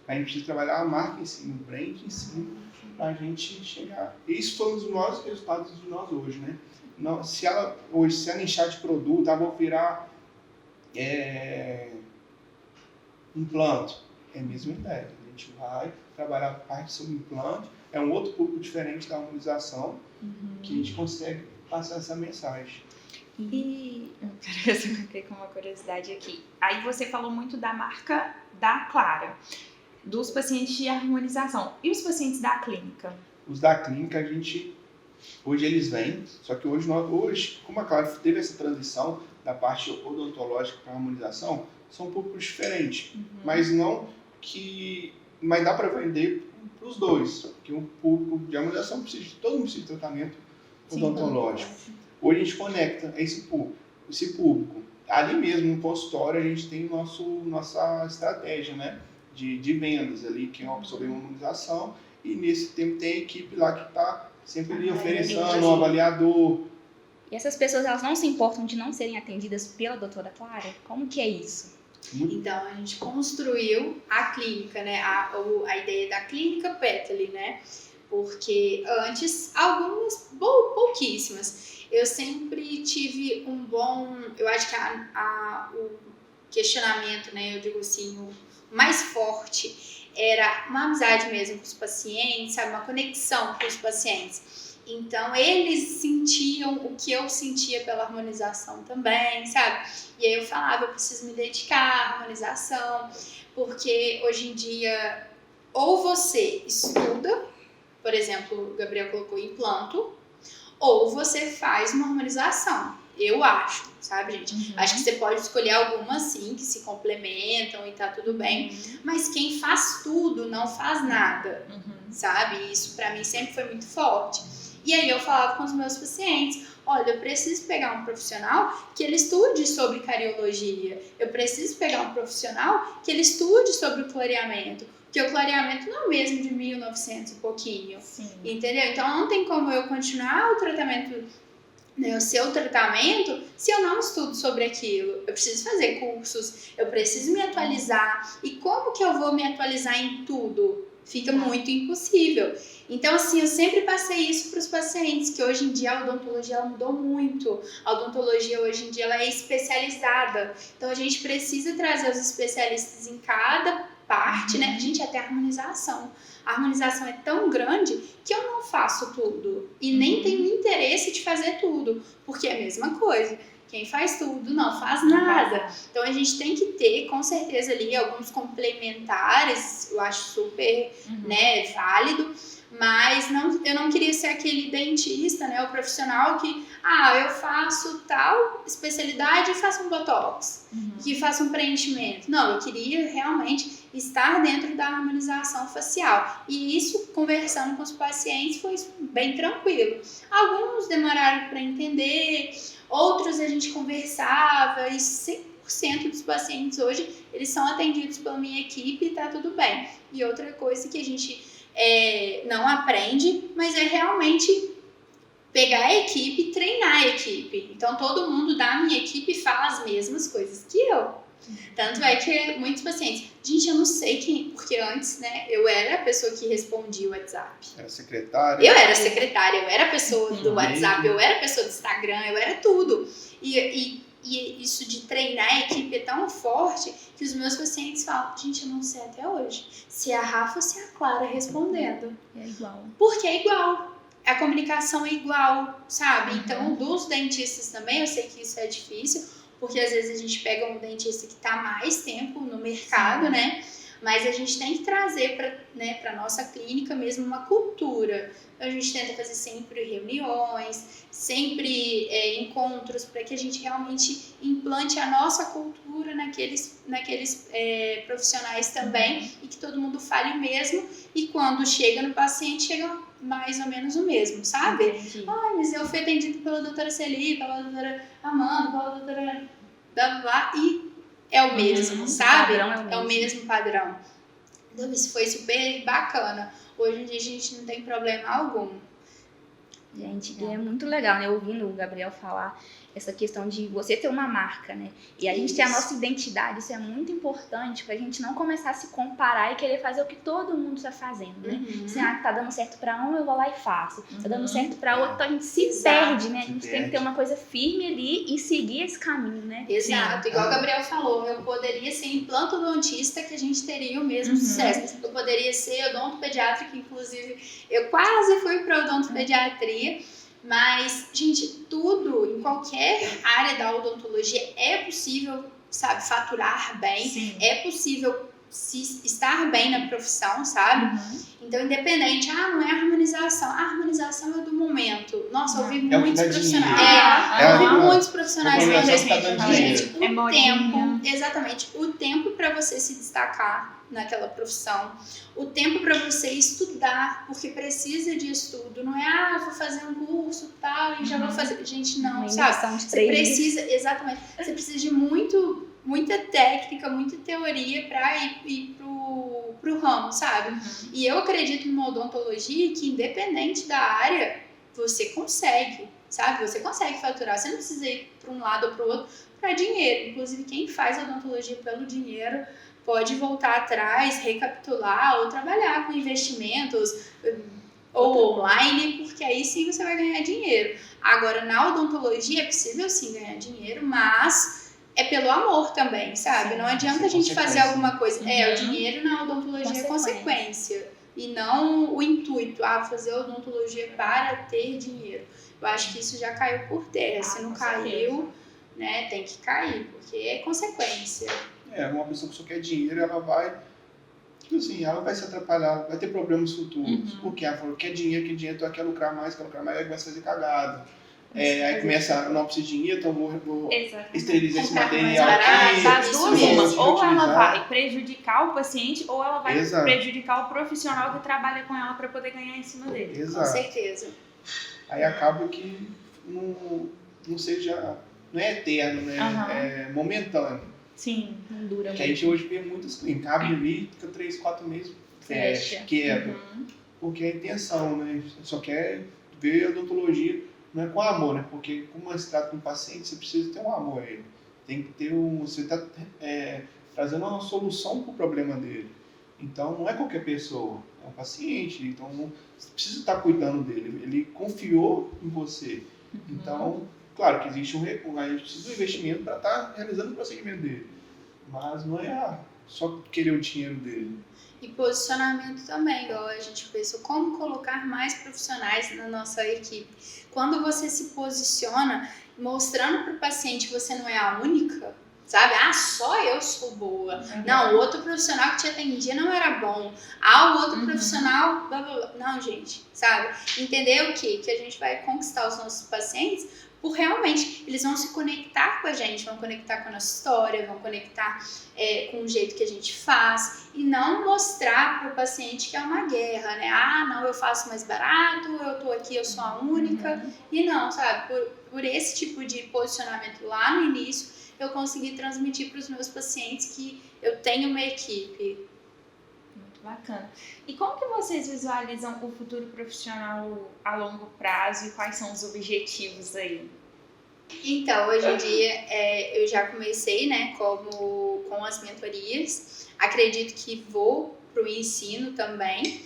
A gente precisa trabalhar a marca em cima, o brand em cima, pra gente chegar. Isso foi um dos maiores resultados de nós hoje, né? Não, se ela nichar de produto, vou virar implante, é a mesma ideia. A gente vai trabalhar a parte sobre implante, é um outro público diferente da harmonização, que a gente consegue passar essa mensagem. E eu fiquei com uma curiosidade aqui. Aí você falou muito da marca da Clara, dos pacientes de harmonização. E os pacientes da clínica? Os da clínica, hoje eles vêm, só que hoje, como a Clara teve essa transição da parte odontológica para a harmonização, são públicos diferentes. Mas dá para vender para os dois, porque um público de harmonização todo mundo precisa de tratamento odontológico. Hoje a gente conecta esse público. Ali mesmo, no consultório, a gente tem nossa estratégia, né, de vendas ali, que é sobre uma harmonização, e nesse tempo tem a equipe lá que está sempre ali oferecendo um avaliador. E essas pessoas, elas não se importam de não serem atendidas pela doutora Clara? Como que é isso? Então, a gente construiu a clínica, né? A ideia da clínica Petali, né? Porque antes, pouquíssimas, eu sempre tive eu acho que o questionamento, né? Eu digo assim, o mais forte era uma amizade mesmo com os pacientes, sabe? Uma conexão com os pacientes. Então, eles sentiam o que eu sentia pela harmonização também, sabe? E aí eu falava, eu preciso me dedicar à harmonização, porque hoje em dia, ou você estuda, por exemplo, o Gabriel colocou implanto, ou você faz uma harmonização, eu acho, sabe, gente? Acho que você pode escolher algumas, sim, que se complementam e tá tudo bem, mas quem faz tudo não faz nada, sabe? Isso pra mim sempre foi muito forte. E aí eu falava com os meus pacientes, olha, eu preciso pegar um profissional que ele estude sobre cariologia, eu preciso pegar um profissional que ele estude sobre o clareamento, porque o clareamento não é o mesmo de 1900 e pouquinho, entendeu? Então não tem como eu continuar o tratamento, né, o seu tratamento, se eu não estudo sobre aquilo. Eu preciso fazer cursos, eu preciso me atualizar, e como que eu vou me atualizar em tudo? Fica muito impossível. Então, assim, eu sempre passei isso para os pacientes, que hoje em dia a odontologia ela mudou muito. A odontologia hoje em dia ela é especializada. Então, a gente precisa trazer os especialistas em cada parte, né? Gente, até a harmonização. A harmonização é tão grande que eu não faço tudo. E nem tenho interesse de fazer tudo, porque é a mesma coisa. Quem faz tudo não faz nada. Então, a gente tem que ter, com certeza, ali alguns complementares, eu acho super válido, Mas eu não queria ser aquele dentista, né, o profissional que, eu faço tal especialidade e faço um botox, que faço um preenchimento. Não, eu queria realmente estar dentro da harmonização facial. E isso, conversando com os pacientes, foi bem tranquilo. Alguns demoraram para entender, outros a gente conversava e 100% dos pacientes hoje, eles são atendidos pela minha equipe e tá tudo bem. E outra coisa que a gente não aprende, mas é realmente pegar a equipe e treinar a equipe. Então, todo mundo da minha equipe fala as mesmas coisas que eu. Tanto é que muitos pacientes, gente, eu não sei quem, porque antes, né, eu era a pessoa que respondia o WhatsApp. Era secretária. Eu era secretária, eu era a pessoa do WhatsApp, eu era a pessoa do Instagram, eu era tudo. E isso de treinar a equipe é tão forte que os meus pacientes falam, gente, eu não sei até hoje se é a Rafa ou se é a Clara respondendo. É igual. Porque é igual. A comunicação é igual, sabe? Então, dos dentistas também, eu sei que isso é difícil, porque às vezes a gente pega um dentista que está mais tempo no mercado, né? Mas a gente tem que trazer para a nossa clínica mesmo uma cultura. A gente tenta fazer sempre reuniões, sempre encontros, para que a gente realmente implante a nossa cultura naqueles profissionais também, e que todo mundo fale o mesmo, e quando chega no paciente, chega mais ou menos o mesmo, sabe? Entendi. Mas eu fui atendida pela doutora Celi, pela doutora Amanda, pela doutora Blá, e é o mesmo, sabe? É o mesmo padrão. Então, isso foi super bacana. Hoje em dia a gente não tem problema algum. Gente, é muito legal, né? Ouvindo o Gabriel falar essa questão de você ter uma marca, né? E a gente ter a nossa identidade, isso é muito importante pra gente não começar a se comparar e querer fazer o que todo mundo tá fazendo, né? Se tá dando certo pra um, eu vou lá e faço. Tá dando certo pra outro, então a gente se perde, né? A gente tem que ter uma coisa firme ali e seguir esse caminho, né? Exato, igual o Gabriel falou, eu poderia ser implantodontista que a gente teria o mesmo sucesso. Eu poderia ser odontopediatra, que inclusive eu quase fui pra odontopediatria. Mas, gente, tudo, em qualquer área da odontologia, é possível, sabe, faturar bem. Sim. É possível estar bem na profissão, sabe? Então, independente, não é harmonização. A harmonização é do momento. Nossa, eu ouvi muitos profissionais. Eu ouvi muitos profissionais falando isso. Gente, o tempo, exatamente, o tempo para você se destacar naquela profissão, o tempo para você estudar, porque precisa de estudo, não é, vou fazer um curso tal e já vou fazer. Gente, não, sabe? Você precisa, exatamente, você precisa de muita técnica, muita teoria para ir pro ramo, sabe? E eu acredito numa odontologia que, independente da área, você consegue, sabe? Você consegue faturar, você não precisa ir para um lado ou para o outro para dinheiro. Inclusive, quem faz odontologia pelo dinheiro pode voltar atrás, recapitular ou trabalhar com investimentos ou online, porque aí sim você vai ganhar dinheiro. Agora, na odontologia é possível sim ganhar dinheiro, mas é pelo amor também, sabe? Sim, não adianta a gente fazer alguma coisa. O dinheiro na odontologia é consequência e não o intuito, fazer odontologia para ter dinheiro. Eu acho que isso já caiu por terra. Se não caiu, né, tem que cair, porque é consequência. Uma pessoa que só quer dinheiro, ela vai, tipo assim, ela vai se atrapalhar, vai ter problemas futuros. Porque ela falou, quer dinheiro, tu quer lucrar mais, aí começa a fazer cagada. Aí começa, não preciso de dinheiro, então vou esterilizar esse material aqui. Das duas umas, ou ela vai prejudicar o paciente, ou ela vai prejudicar o profissional que trabalha com ela para poder ganhar em cima dele. Com certeza. Aí acaba que não seja, não é eterno, né? É momentâneo. Sim, não dura muito. Que a gente hoje vê muitas clínicas, abre ali, fica 3, 4 meses, quebra. Porque é a intenção, né? Você só quer ver a odontologia, não é com amor, né? Porque como se trata de um paciente, você precisa ter um amor a ele. Tem que ter você está trazendo uma solução para o problema dele. Então não é qualquer pessoa, é um paciente, então você precisa estar cuidando dele. Ele confiou em você. Então, claro que existe a gente precisa de um investimento para estar realizando o procedimento dele. Mas não é só querer o dinheiro dele. E posicionamento também, igual a gente pensou, como colocar mais profissionais na nossa equipe. Quando você se posiciona, mostrando para o paciente que você não é a única, sabe? Ah, só eu sou boa. Não, o outro profissional que te atendia não era bom. Ah, o outro profissional... Blá, blá, blá. Não, gente, sabe? Entender o quê? Que a gente vai conquistar os nossos pacientes por realmente, eles vão se conectar com a gente, vão conectar com a nossa história, vão conectar com o jeito que a gente faz e não mostrar para o paciente que é uma guerra, né? Ah, não, eu faço mais barato, eu tô aqui, eu sou a única. E não, sabe? Por esse tipo de posicionamento lá no início, eu consegui transmitir para os meus pacientes que eu tenho uma equipe. Muito bacana. E como que vocês visualizam o futuro profissional a longo prazo e quais são os objetivos aí? Então, hoje em dia, eu já comecei, né, com as mentorias. Acredito que vou para o ensino também.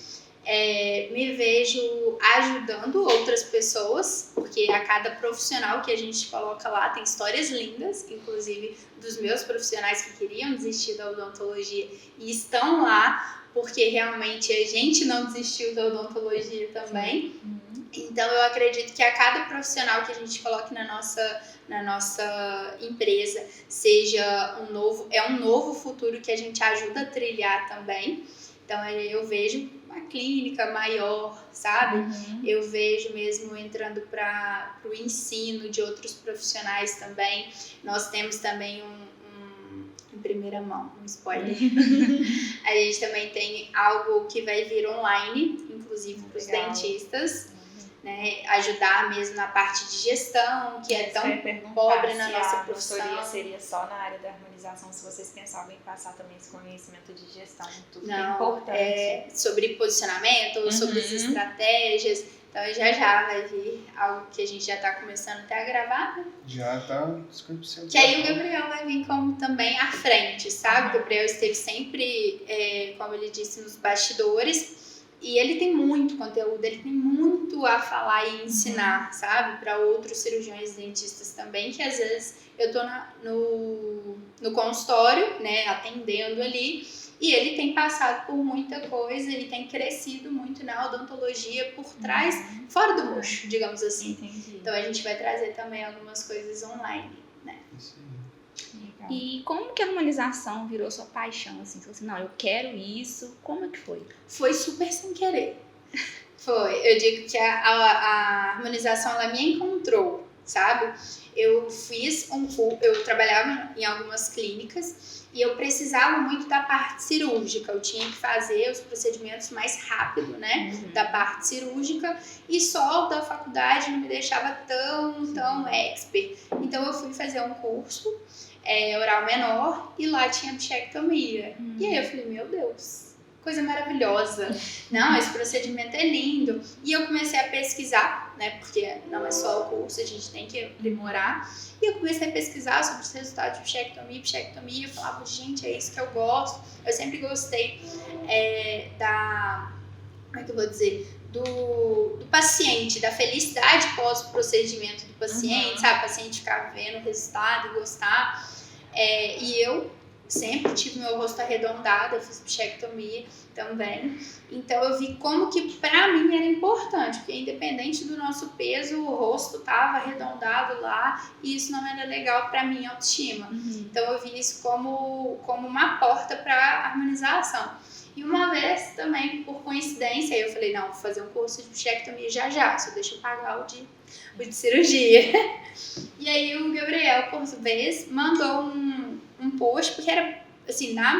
Me vejo ajudando outras pessoas, porque a cada profissional que a gente coloca lá tem histórias lindas, inclusive dos meus profissionais que queriam desistir da odontologia e estão lá porque realmente a gente não desistiu da odontologia também. Então eu acredito que a cada profissional que a gente coloque na nossa empresa seja um novo futuro que a gente ajuda a trilhar também. Então eu vejo uma clínica maior, sabe? Eu vejo mesmo entrando para o ensino de outros profissionais também. Nós temos também em primeira mão, um spoiler. A gente também tem algo que vai vir online, inclusive para os dentistas, né? Ajudar mesmo na parte de gestão, que é tão pobre na nossa profissão. A consultoria seria só na área da harmonização, se vocês pensavam em passar também esse conhecimento de gestão, tudo que é importante. Sobre posicionamento, sobre as estratégias. Então já vai vir algo que a gente já está começando até a gravar, né? Já tá 50%. Que aí o Gabriel vai vir como também à frente, sabe? O Gabriel esteve sempre, como ele disse, nos bastidores. E ele tem muito conteúdo, ele tem muito a falar e ensinar, sabe? Para outros cirurgiões dentistas também, que às vezes eu tô no consultório, né, atendendo ali, e ele tem passado por muita coisa, ele tem crescido muito na odontologia por trás, fora do bucho, digamos assim. Entendi. Então a gente vai trazer também algumas coisas online, né? Isso aí. E como que a harmonização virou sua paixão? Assim, você falou assim, não, eu quero isso. Como é que foi? Foi super sem querer. Foi. Eu digo que a harmonização, ela me encontrou, sabe? Eu trabalhava em algumas clínicas e eu precisava muito da parte cirúrgica. Eu tinha que fazer os procedimentos mais rápido, né? Da parte cirúrgica, e só o da faculdade não me deixava tão expert. Então eu fui fazer um curso oral menor e lá tinha bichectomia. E aí eu falei, meu Deus, coisa maravilhosa. Não, esse procedimento é lindo. E eu comecei a pesquisar, né? Porque não é só o curso, a gente tem que aprimorar. E eu comecei a pesquisar sobre os resultados de bichectomia. Eu falava, gente, é isso que eu gosto. Eu sempre gostei como é que eu vou dizer? Do paciente, da felicidade pós-procedimento do paciente, sabe? O paciente ficar vendo o resultado e gostar. E eu sempre tive meu rosto arredondado, eu fiz bichectomia também. Então eu vi como que pra mim era importante, porque independente do nosso peso, o rosto tava arredondado lá e isso não era legal pra minha autoestima. Então eu vi isso como uma porta pra harmonização. E uma vez também, por coincidência, eu falei, não, vou fazer um curso de bichectomia já, só deixa eu pagar o de cirurgia. E aí o Gabriel, por vez, mandou um post, porque era, assim, na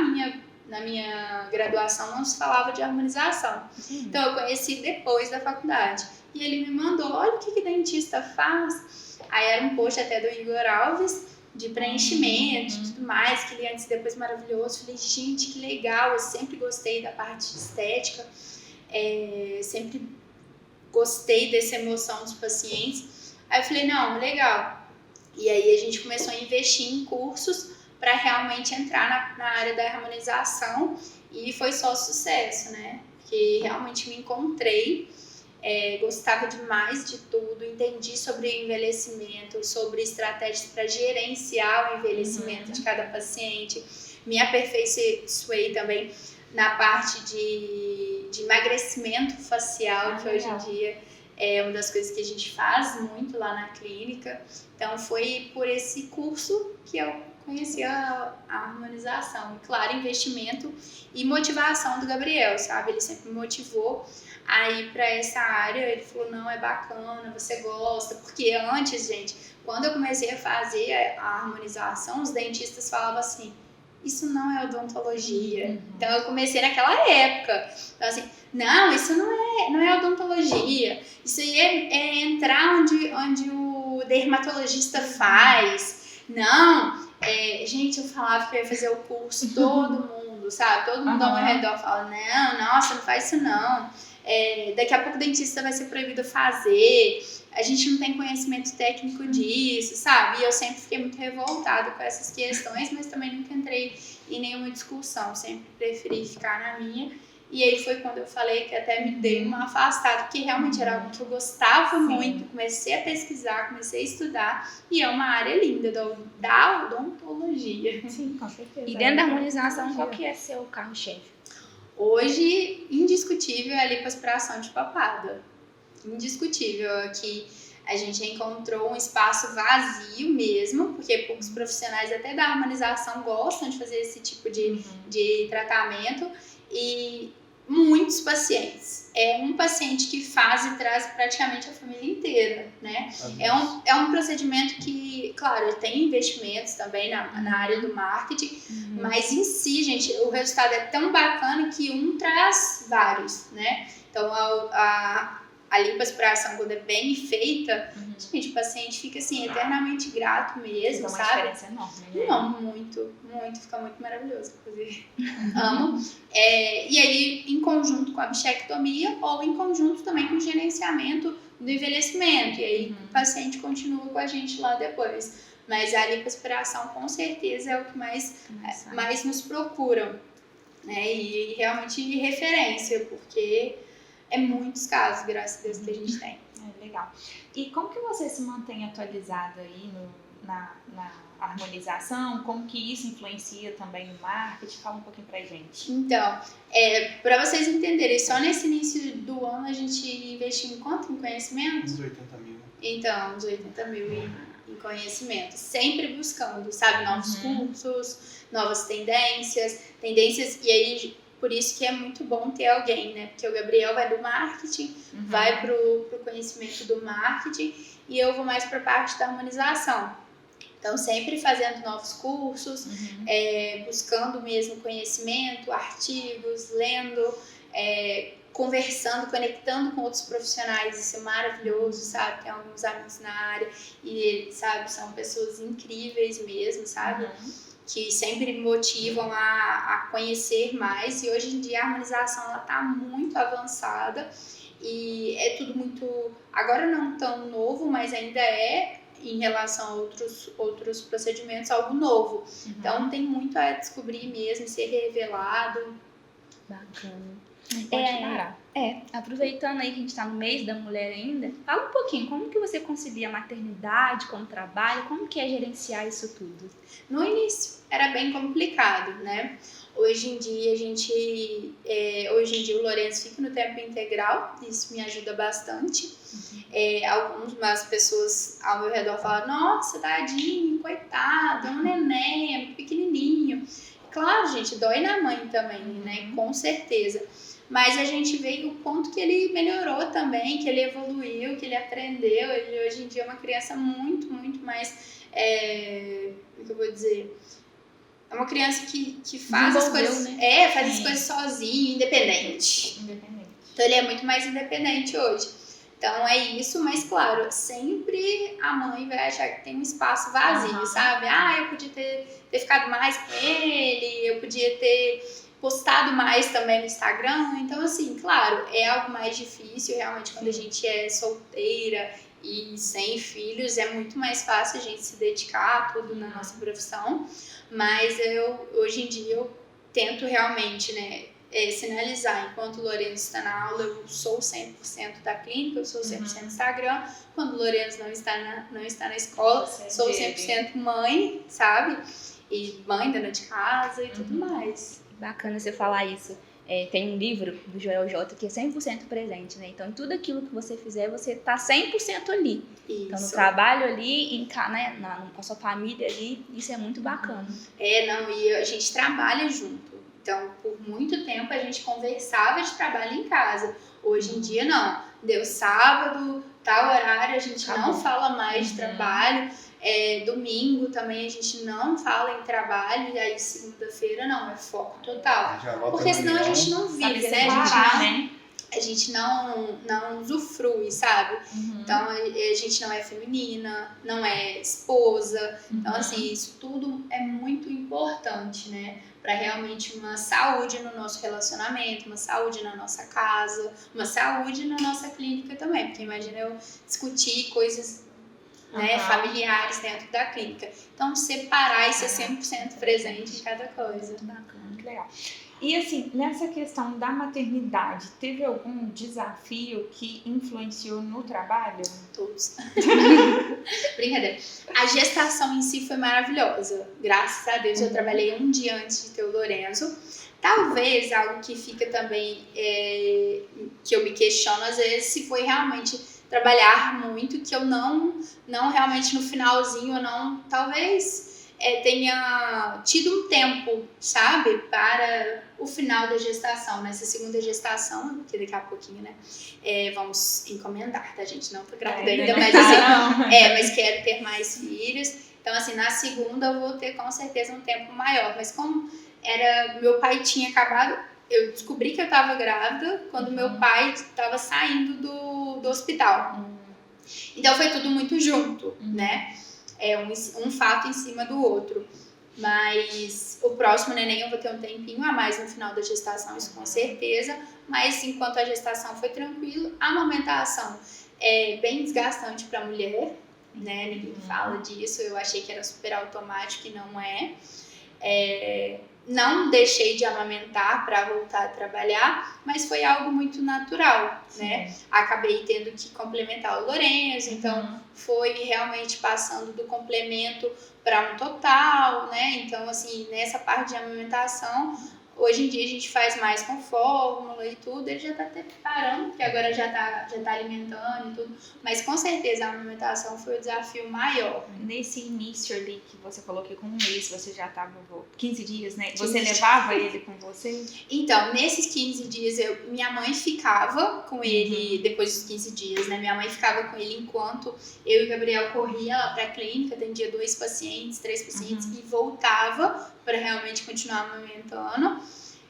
minha graduação não se falava de harmonização. Então eu conheci depois da faculdade. E ele me mandou, olha o que dentista faz. Aí era um post até do Igor Alves, de preenchimento e tudo mais, que ele antes e depois maravilhoso. Falei, gente, que legal, eu sempre gostei da parte de estética, sempre gostei dessa emoção dos pacientes. Aí eu falei, não, legal. E aí a gente começou a investir em cursos para realmente entrar na área da harmonização e foi só sucesso, né? Porque realmente me encontrei, gostava demais de tudo, entendi sobre envelhecimento, sobre estratégias para gerenciar o envelhecimento de cada paciente, me aperfeiçoei também na parte de emagrecimento facial, que hoje em dia é uma das coisas que a gente faz muito lá na clínica. Então foi por esse curso que eu conhecia a harmonização. E, claro, investimento e motivação do Gabriel, sabe? Ele sempre me motivou a ir para essa área. Ele falou, não, é bacana, você gosta. Porque antes, gente, quando eu comecei a fazer a harmonização, os dentistas falavam assim, isso não é odontologia. Então, eu comecei naquela época. Então, assim, não, isso não é odontologia. Isso aí é entrar onde o dermatologista faz. Não, gente, eu falava que eu ia fazer o curso, todo mundo, sabe? Todo mundo ao meu redor fala, não, nossa, não faz isso não. Daqui a pouco o dentista vai ser proibido fazer. A gente não tem conhecimento técnico disso, sabe? E eu sempre fiquei muito revoltada com essas questões, mas também nunca entrei em nenhuma discussão. Sempre preferi ficar na minha. E aí foi quando eu falei que até me dei uma afastada, porque realmente era algo que eu gostava muito. Comecei a pesquisar, comecei a estudar. E é uma área linda da odontologia. Sim, com certeza. E dentro da harmonização, qual que é seu carro-chefe? Hoje, indiscutível é a lipoaspiração de papada. Indiscutível. Aqui a gente encontrou um espaço vazio mesmo, porque poucos profissionais até da harmonização gostam de fazer esse tipo de tratamento. E muitos pacientes. É um paciente que faz e traz praticamente a família inteira, né? É um procedimento que, claro, tem investimentos também na área do marketing, mas em si, gente, o resultado é tão bacana que um traz vários, né? Então, a lipoaspiração, quando é bem feita, gente, o paciente fica assim, eternamente grato mesmo, Então, sabe? uma diferença enorme, né? Não, muito, fica muito maravilhoso, inclusive. Amo. E aí, em conjunto com a bichectomia ou em conjunto também com o gerenciamento do envelhecimento. E aí, o paciente continua com a gente lá depois. Mas a lipoaspiração, com certeza, é o que mais nos procuram. Né? E realmente referência, porque é muitos casos, graças a Deus, que a gente tem. Legal. E como que você se mantém atualizado aí na harmonização? Como que isso influencia também no marketing? Fala um pouquinho pra gente. Então, para vocês entenderem, só nesse início do ano a gente investiu em quanto em conhecimento? Uns 80 mil. Então, uns 80 mil em conhecimento. Sempre buscando, sabe, novos cursos, novas tendências, e aí... Por isso que é muito bom ter alguém, né? Porque o Gabriel vai do marketing, vai pro conhecimento do marketing e eu vou mais para a parte da harmonização. Então, sempre fazendo novos cursos, buscando mesmo conhecimento, artigos, lendo, conversando, conectando com outros profissionais. Isso é maravilhoso, sabe? Tem alguns amigos na área e eles, sabe, são pessoas incríveis mesmo, sabe? Que sempre me motivam a conhecer mais, e hoje em dia a harmonização ela está muito avançada e é tudo muito, agora não tão novo, mas ainda é em relação a outros procedimentos algo novo. Então tem muito a descobrir mesmo, ser revelado. Bacana. Aproveitando aí que a gente está no mês da mulher ainda, fala um pouquinho, como que você concilia a maternidade com o trabalho, como que é gerenciar isso tudo? No início era bem complicado, né? Hoje em dia o Lourenço fica no tempo integral, isso me ajuda bastante. Algumas pessoas ao meu redor falam, nossa, tadinho, coitado, é um neném, é muito pequenininho. Claro, gente, dói na mãe também, né? Com certeza. Mas a gente vê o quanto que ele melhorou também, que ele evoluiu, que ele aprendeu. Ele hoje em dia é uma criança muito, muito mais... o que eu vou dizer? É uma criança que faz as coisas... Né? Faz as coisas sozinho, independente. Então ele é muito mais independente hoje. Então é isso, mas claro, sempre a mãe vai achar que tem um espaço vazio, sabe? Eu podia ter ficado mais com ele, eu podia ter... postado mais também no Instagram. Então, assim, claro, é algo mais difícil realmente quando a gente é solteira e sem filhos, é muito mais fácil a gente se dedicar a tudo na nossa profissão, mas hoje em dia eu tento realmente, né, sinalizar, enquanto o Lourenço está na aula, eu sou 100% da clínica, eu sou 100% Instagram, quando o Lourenço não está na escola, sou 100% mãe, sabe? E mãe, dona de casa e tudo mais. Bacana você falar isso. Tem um livro do Joel J que é 100% presente, né? Então, em tudo aquilo que você fizer, você tá 100% ali. Isso. Então, no trabalho ali, né, com a sua família ali, isso é muito bacana. E a gente trabalha junto. Então, por muito tempo, a gente conversava de trabalho em casa. Hoje em dia, não. Deu sábado, tal horário, a gente não fala mais de trabalho. Domingo também a gente não fala em trabalho. E aí, segunda-feira, não. É foco total. Porque senão a gente não vive, né? A gente não usufrui, sabe? Então, a gente não é feminina, não é esposa. Então, assim, isso tudo é muito importante, né? Para realmente uma saúde no nosso relacionamento, uma saúde na nossa casa, uma saúde na nossa clínica também. Porque imagina eu discutir coisas, né, familiares dentro da clínica. Então, separar e ser 100% presente em cada coisa. Muito bacana, muito legal. E assim, nessa questão da maternidade, teve algum desafio que influenciou no trabalho? Todos. Brincadeira. A gestação em si foi maravilhosa. Graças a Deus eu trabalhei um dia antes de ter o Lorenzo. Talvez algo que fica também, que eu me questiono às vezes, se foi realmente trabalhar muito, que eu não realmente no finalzinho, eu não, talvez... tenha tido um tempo, sabe, para o final da gestação, nessa segunda gestação, que daqui a pouquinho, né, vamos encomendar, tá, gente? Não tô grávida ainda, mas assim, mas quero ter mais filhos. Então, assim, na segunda eu vou ter com certeza um tempo maior, mas como meu pai tinha acabado, eu descobri que eu tava grávida quando meu pai tava saindo do hospital. Então foi tudo muito junto, né? Um fato em cima do outro. Mas o próximo neném eu vou ter um tempinho a mais no final da gestação, isso com certeza. Mas enquanto a gestação foi tranquila, a amamentação é bem desgastante para a mulher, né? Ninguém fala disso, eu achei que era super automático e não é. Não deixei de amamentar para voltar a trabalhar, mas foi algo muito natural, né? Acabei tendo que complementar o Lorenzo, então foi realmente passando do complemento para um total, né? Então, assim, nessa parte de amamentação, hoje em dia a gente faz mais com fórmula e tudo, ele já tá até parando, porque agora já tá alimentando e tudo, mas com certeza a amamentação foi o desafio maior. Nesse início ali que você falou que com um mês você já tava 15 dias, né? Você levava ele com você? Então, nesses 15 dias, minha mãe ficava com ele, depois dos 15 dias, né? Minha mãe ficava com ele enquanto eu e o Gabriel corria lá pra clínica, atendia 2 pacientes, 3 pacientes e voltava para realmente continuar amamentando.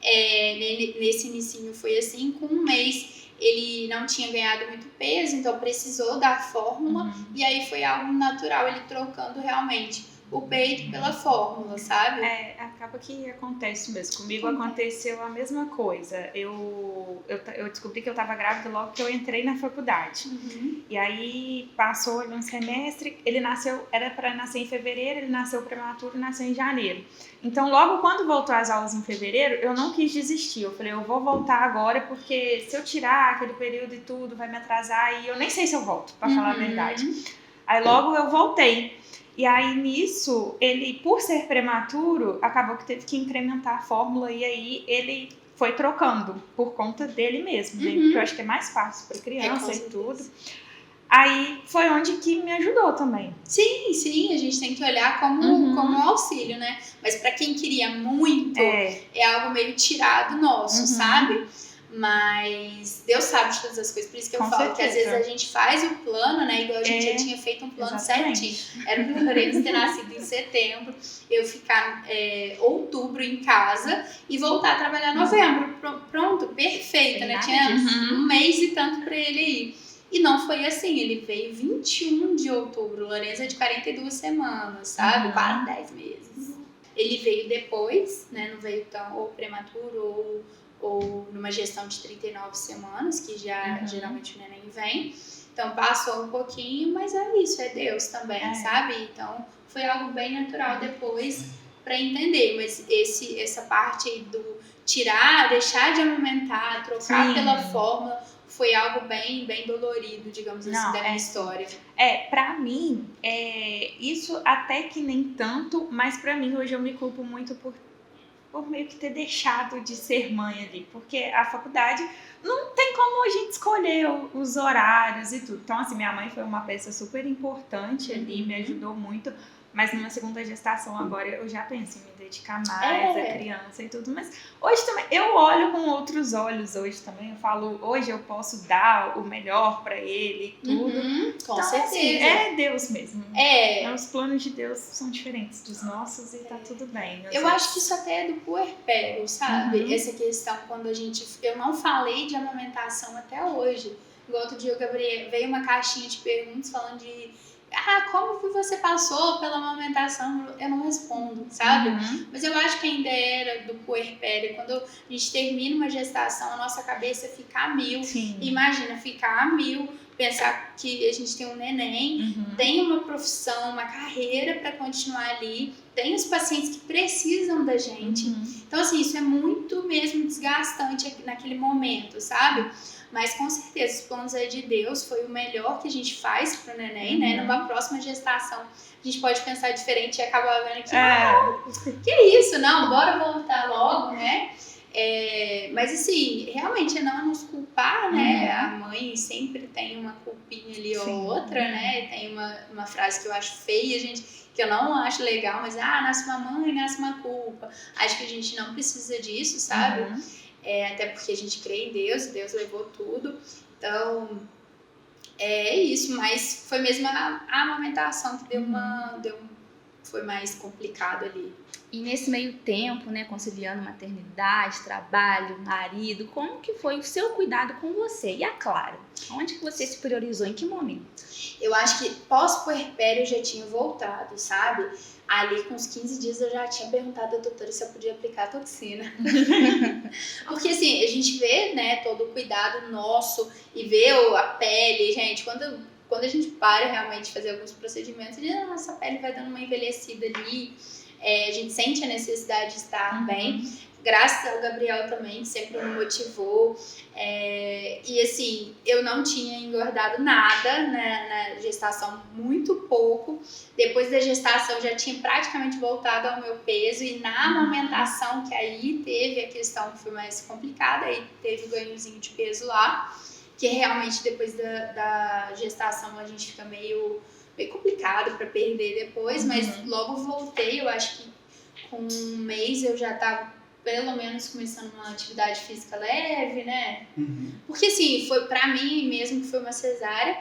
Nesse inicinho foi assim, com um mês ele não tinha ganhado muito peso, então precisou da fórmula e aí foi algo natural, ele trocando realmente o peito pela fórmula, sabe? Acaba que acontece mesmo. Comigo aconteceu a mesma coisa. Eu descobri que eu estava grávida logo que eu entrei na faculdade. E aí passou um semestre, ele nasceu, era para nascer em fevereiro, ele nasceu prematuro e nasceu em janeiro. Então, logo quando voltou às aulas em fevereiro, eu não quis desistir. Eu falei, eu vou voltar agora, porque se eu tirar aquele período e tudo, vai me atrasar e eu nem sei se eu volto, para falar a verdade. Aí logo eu voltei. E aí, nisso, ele, por ser prematuro, acabou que teve que incrementar a fórmula e aí ele foi trocando por conta dele mesmo, né? Porque eu acho que é mais fácil para criança e tudo. Aí foi onde que me ajudou também. Sim, a gente tem que olhar como auxílio, né? Mas para quem queria muito, é algo meio tirado nosso, sabe? Mas Deus sabe de todas as coisas, por isso que eu falo que às vezes a gente faz o plano, né? Igual a gente já tinha feito um plano certinho. Era pro Lorenzo ter nascido em setembro, eu ficar outubro em casa e voltar a trabalhar em novembro. Pronto, perfeito, né? Tinha um mês e tanto pra ele ir. E não foi assim, ele veio 21 de outubro, o Lorenzo é de 42 semanas, sabe? Quase 10 meses. Ele veio depois, né? Não veio tão ou prematuro ou numa gestão de 39 semanas, que já geralmente o neném vem. Então passou um pouquinho, mas é isso, é Deus também, sabe? Então foi algo bem natural depois para entender, mas essa parte aí do tirar, deixar de amamentar, trocar pela fórmula, foi algo bem, bem dolorido, digamos assim, da minha história. Pra mim, isso até que nem tanto, mas pra mim hoje eu me culpo muito por por meio que ter deixado de ser mãe ali, porque a faculdade não tem como a gente escolher os horários e tudo. Então, assim, minha mãe foi uma peça super importante ali, me ajudou muito, mas numa segunda gestação agora eu já penso em me dedicar mais à criança e tudo, mas hoje também, eu olho com outros olhos hoje também, eu falo, hoje eu posso dar o melhor pra ele e tudo. Com então, certeza. Assim, é Deus mesmo. É. Os planos de Deus são diferentes dos nossos e tá tudo bem. Eu acho que isso até é do puerpério, sabe? Essa questão, quando a gente... Eu não falei de amamentação até hoje. Igual outro dia o Gabriel veio uma caixinha de perguntas falando de... como que você passou pela amamentação? Eu não respondo, sabe? Mas eu acho que ainda era do puerpério. Quando a gente termina uma gestação, a nossa cabeça fica a mil. Sim. Imagina, ficar a mil, pensar que a gente tem um neném, tem uma profissão, uma carreira para continuar ali, tem os pacientes que precisam da gente. Então, assim, isso é muito mesmo desgastante naquele momento, sabe? Mas com certeza os planos é de Deus, foi o melhor que a gente faz pro neném, né? Numa próxima gestação a gente pode pensar diferente e acabar vendo que isso, não, bora voltar logo, né? Mas assim, realmente é não nos culpar, né? A mãe sempre tem uma culpinha ali ou outra, né? Tem uma frase que eu acho feia, gente, que eu não acho legal, mas nasce uma mãe, nasce uma culpa. Acho que a gente não precisa disso, sabe? Até porque a gente crê em Deus, Deus levou tudo. Então, é isso. Mas foi mesmo a amamentação que foi mais complicado ali. E nesse meio tempo, né, conciliando maternidade, trabalho, marido, como que foi o seu cuidado com você? E a Clara? Onde que você se priorizou? Em que momento? Eu acho que pós-puerpério eu já tinha voltado, sabe? Ali com uns 15 dias eu já tinha perguntado à doutora se eu podia aplicar a toxina. Porque assim, a gente vê, né, todo o cuidado nosso e vê a pele, gente, quando a gente para realmente de fazer alguns procedimentos, a gente, nossa pele vai dando uma envelhecida ali, a gente sente a necessidade de estar bem. Graças ao Gabriel também, que sempre me motivou. E assim, eu não tinha engordado nada na gestação, muito pouco. Depois da gestação, eu já tinha praticamente voltado ao meu peso. E na amamentação, que aí teve a questão que foi mais complicada, aí teve o ganhozinho de peso lá, que realmente depois da gestação a gente fica meio complicado para perder depois, mas logo voltei. Eu acho que com um mês eu já estava pelo menos começando uma atividade física leve, né? Porque assim, foi pra mim mesmo que foi uma cesárea,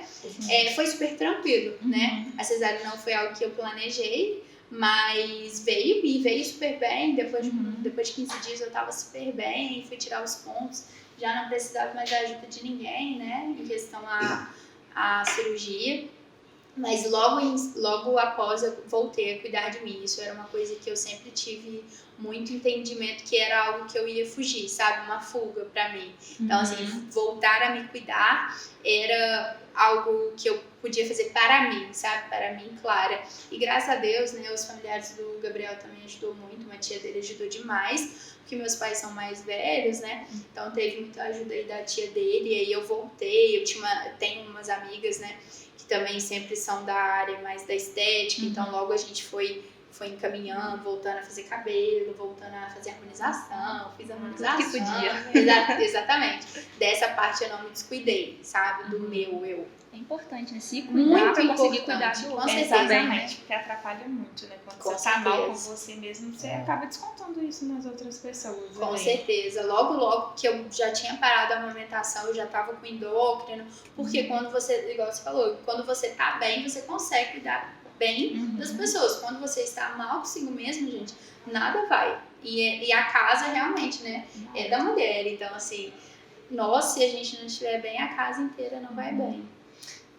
foi super tranquilo, né? A cesárea não foi algo que eu planejei, mas veio super bem. Depois de 15 dias eu tava super bem, fui tirar os pontos, já não precisava mais da ajuda de ninguém, né? Em questão à cirurgia. Mas logo após eu voltei a cuidar de mim. Isso era uma coisa que eu sempre tive muito entendimento, que era algo que eu ia fugir, sabe? Uma fuga pra mim. Então, assim, voltar a me cuidar era algo que eu podia fazer para mim, sabe? Para mim, Clara. E graças a Deus, né, os familiares do Gabriel também ajudou muito, uma tia dele ajudou demais, porque meus pais são mais velhos, né? Então teve muita ajuda aí da tia dele, e aí eu voltei, tenho umas amigas, né, que também sempre são da área mais da estética, então logo a gente foi encaminhando, voltando a fazer cabelo, voltando a fazer harmonização, fiz harmonização. Que podia. Exatamente. Dessa parte eu não me descuidei, sabe? Do meu eu. É importante, né? Se cuidar pra conseguir cuidar do outro. Exatamente, porque atrapalha muito, né? Quando Com você tá mal com certeza. você mesmo, você acaba descontando isso nas outras pessoas. Com certeza. Logo que eu já tinha parado a amamentação, eu já tava com endócrino, porque quando você, igual você falou, quando você tá bem, você consegue cuidar bem das pessoas. Quando você está mal consigo mesmo, gente, nada vai. E a casa realmente, né, é da mulher. Então, assim, se a gente não estiver bem, a casa inteira não vai bem.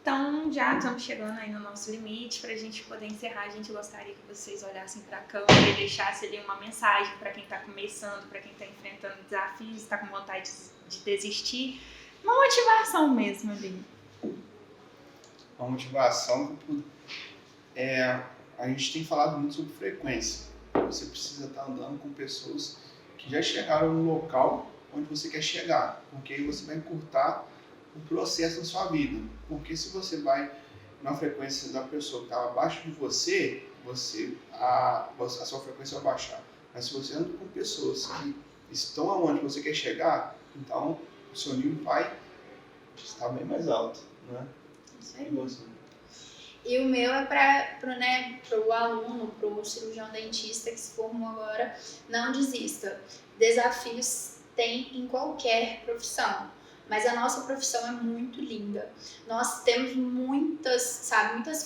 Então, já estamos chegando aí no nosso limite. Para a gente poder encerrar, a gente gostaria que vocês olhassem para a câmera e deixassem ali uma mensagem para quem está começando, para quem está enfrentando desafios, está com vontade de desistir. Uma motivação mesmo ali. Uma motivação, a gente tem falado muito sobre frequência. Você precisa estar andando com pessoas que já chegaram no local onde você quer chegar, porque aí você vai encurtar o processo da sua vida. Porque se você vai na frequência da pessoa que está abaixo de você, a sua frequência vai baixar. Mas se você anda com pessoas que estão aonde você quer chegar, então o seu nível vai estar bem mais alto, né? Isso aí. E o meu é para o aluno, para o cirurgião dentista que se formou agora, não desista. Desafios tem em qualquer profissão, mas a nossa profissão é muito linda. Nós temos muitas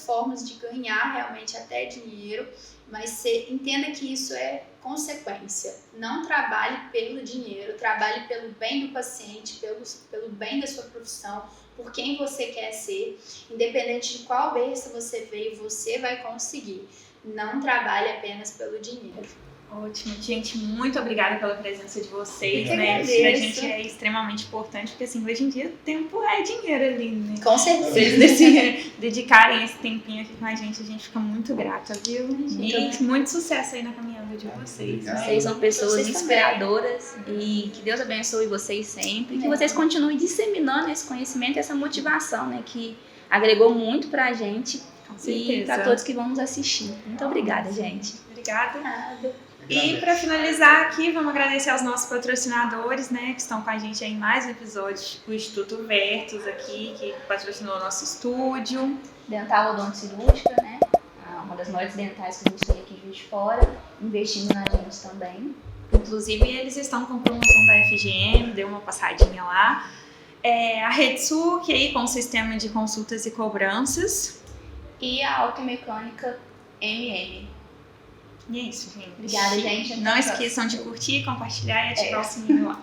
formas de ganhar realmente até dinheiro, mas você entenda que isso é consequência. Não trabalhe pelo dinheiro, trabalhe pelo bem do paciente, pelo bem da sua profissão, por quem você quer ser. Independente de qual berço você veio, você vai conseguir. Não trabalhe apenas pelo dinheiro. Ótimo, gente, muito obrigada pela presença de vocês, Eu né? agradeço. Pra gente é extremamente importante, porque assim, hoje em dia o tempo é dinheiro ali, né? Com Vocês certeza. dedicarem esse tempinho aqui com a gente fica muito grata, viu? E muito sucesso aí na caminhada de vocês, né? Vocês são pessoas Vocês inspiradoras e que Deus abençoe vocês sempre. Que vocês continuem disseminando esse conhecimento, essa motivação, né? Que agregou muito pra gente Com e certeza. pra todos que vão nos assistir. Muito obrigada, gente. Obrigada. Nada. E para finalizar aqui, vamos agradecer aos nossos patrocinadores, né, que estão com a gente aí em mais episódios, o Instituto Vertus aqui, que patrocinou o nosso estúdio. Dental Odonto Cirúrgica, né? Uma das maiores dentais que a gente tem aqui em Juiz de Fora, investindo na gente também. Inclusive, eles estão com promoção da FGM, deu uma passadinha lá. A Redsul, que aí com o sistema de consultas e cobranças. E a Automecânica MM. E é isso, gente. Obrigada, gente. Não esqueçam de curtir, compartilhar e ativar o sininho lá.